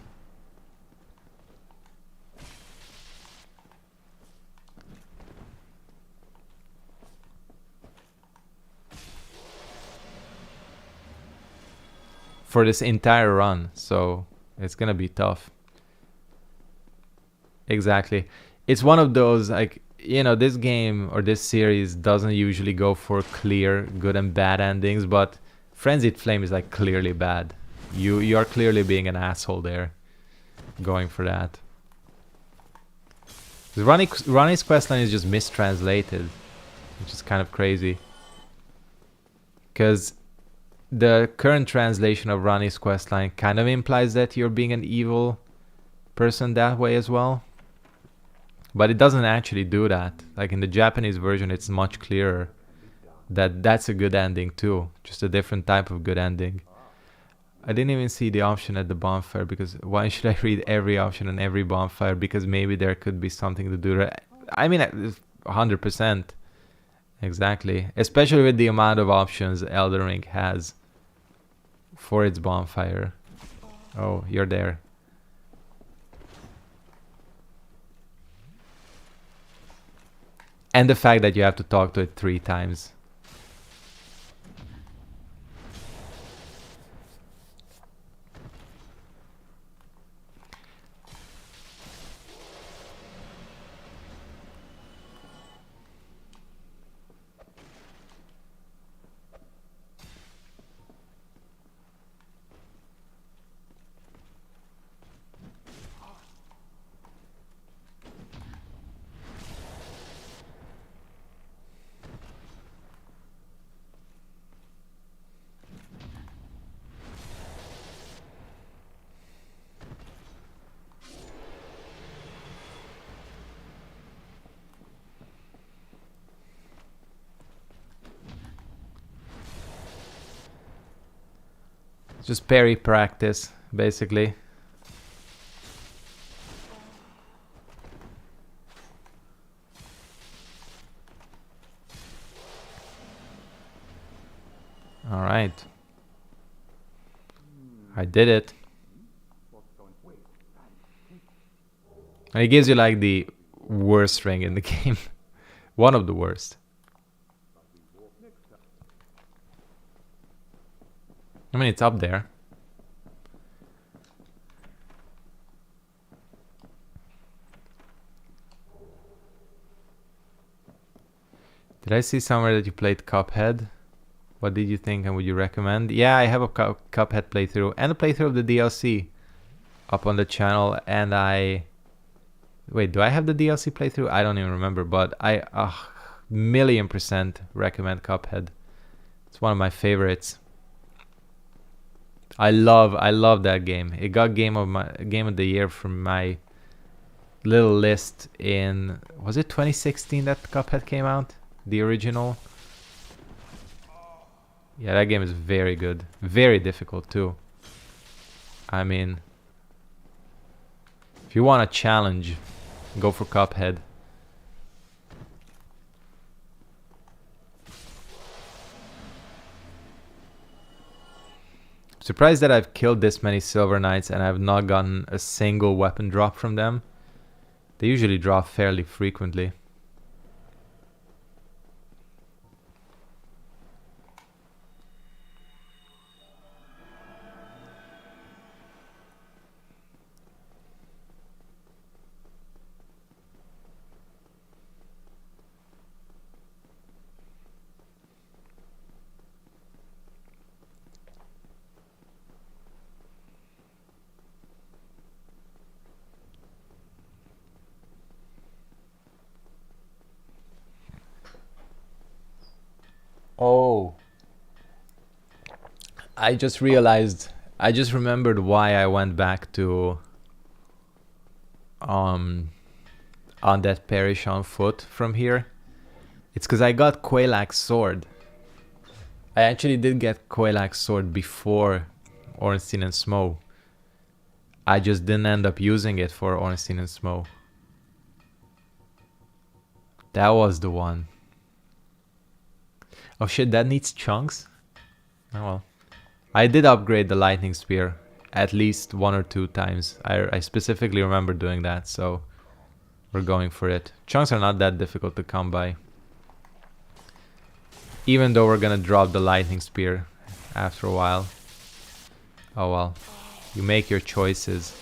For this entire run, so it's gonna be tough. Exactly. It's one of those, like, you know, this game or this series doesn't usually go for clear good and bad endings, but Frenzied Flame is like clearly bad. You are clearly being an asshole there, going for that. Ronnie's questline is just mistranslated, which is kind of crazy. Because the current translation of Ronnie's questline kind of implies that you're being an evil person that way as well. But it doesn't actually do that. Like in the Japanese version, it's much clearer that that's a good ending too. Just a different type of good ending. I didn't even see the option at the bonfire, because why should I read every option on every bonfire? Because maybe there could be something to do. I mean, 100%. Exactly. Especially with the amount of options Elden Ring has for its bonfire. Oh, you're there. And the fact that you have to talk to it 3 times. Just parry practice, basically. Alright. I did it. And it gives you like the worst ring in the game. One of the worst. I mean, it's up there. Did I see somewhere that you played Cuphead? What did you think and would you recommend? Yeah, I have a Cuphead playthrough and a playthrough of the DLC up on the channel, and I... Wait, do I have the DLC playthrough? I don't even remember, but I 1,000,000% recommend Cuphead. It's one of my favorites. I love that game. It got game of the year from my little list in, was it 2016 that Cuphead came out? The original? Yeah, that game is very good. Very difficult too. I mean, if you want a challenge, go for Cuphead. Surprised that I've killed this many Silver Knights and I've not gotten a single weapon drop from them. They usually drop fairly frequently. Oh, I just remembered why I went back to Undead Parish on foot from here. It's because I got Quelaag's sword. I actually did get Quelaag's sword before Ornstein and Smough. I just didn't end up using it for Ornstein and Smough. That was the one. Oh shit, that needs chunks? Oh well. I did upgrade the lightning spear at least 1 or 2 times. I specifically remember doing that, so we're going for it. Chunks are not that difficult to come by. Even though we're gonna drop the lightning spear after a while. Oh well. You make your choices.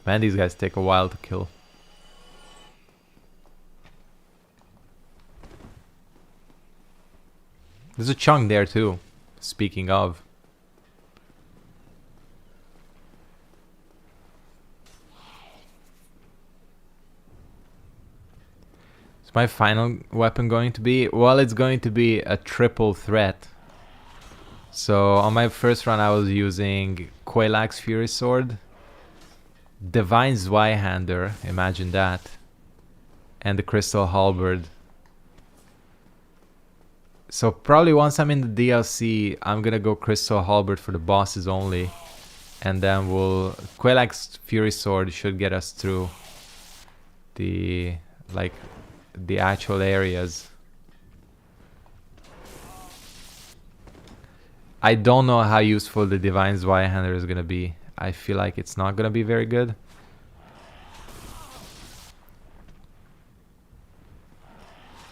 Man, these guys take a while to kill. There's a chunk there too, speaking of. Is my final weapon going to be? Well, it's going to be a triple threat. So on my first run I was using Quelaag's Fury Sword, Divine Zweihander, imagine that, and the Crystal Halberd. So probably once I'm in the DLC, I'm gonna go Crystal Halberd for the bosses only, and then Quelaag's Fury Sword should get us through the actual areas. I don't know how useful the Divine Zweihander is gonna be. I feel like it's not gonna be very good.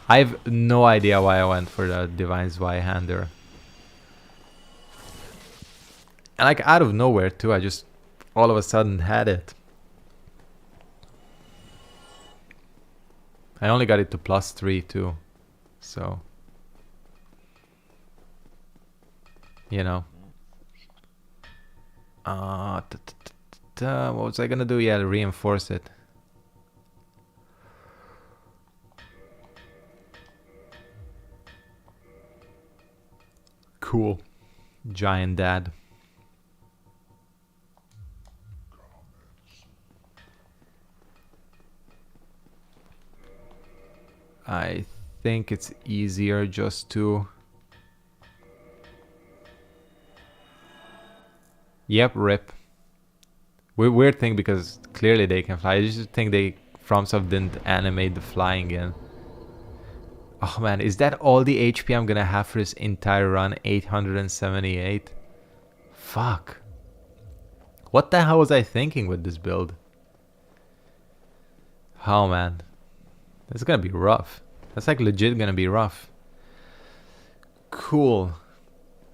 I have no idea why I went for the Divine Zweihander. And like out of nowhere too, I just all of a sudden had it. I only got it to +3 too, so you know. What was I gonna do? Yeah, reinforce it. Cool. Giant dad. I think it's easier just to... Yep, rip. Weird thing because clearly they can fly. I just think FromSoft didn't animate the flying in. Oh man, is that all the HP I'm gonna have for this entire run? 878? Fuck. What the hell was I thinking with this build? Oh man. That's gonna be rough. That's like legit gonna be rough. Cool.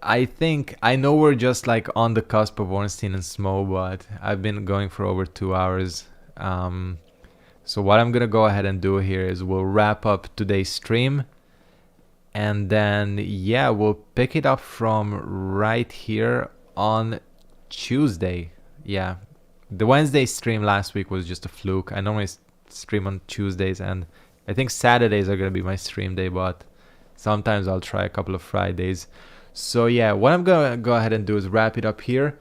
I know we're just like on the cusp of Ornstein and Smough, but I've been going for over 2 hours. So what I'm gonna go ahead and do here is we'll wrap up today's stream, and then yeah, we'll pick it up from right here on Tuesday. Yeah, the Wednesday stream last week was just a fluke. I normally stream on Tuesdays, and I think Saturdays are gonna be my stream day, but sometimes I'll try a couple of Fridays. So yeah, what I'm gonna go ahead and do is wrap it up here,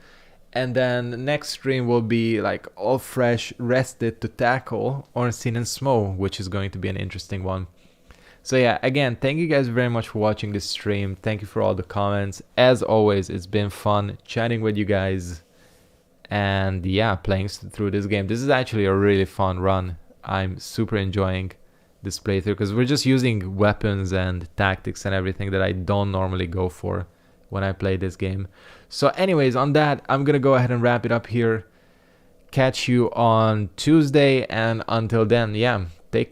and then the next stream will be like all fresh, rested to tackle Ornstein and Smough, which is going to be an interesting one. So yeah, again, thank you guys very much for watching this stream. Thank you for all the comments. As always, it's been fun chatting with you guys, and yeah, playing through this game. This is actually a really fun run. I'm super enjoying this playthrough because we're just using weapons and tactics and everything that I don't normally go for when I play this game. So anyways, on that, I'm gonna go ahead and wrap it up here. Catch you on Tuesday, and until then, yeah,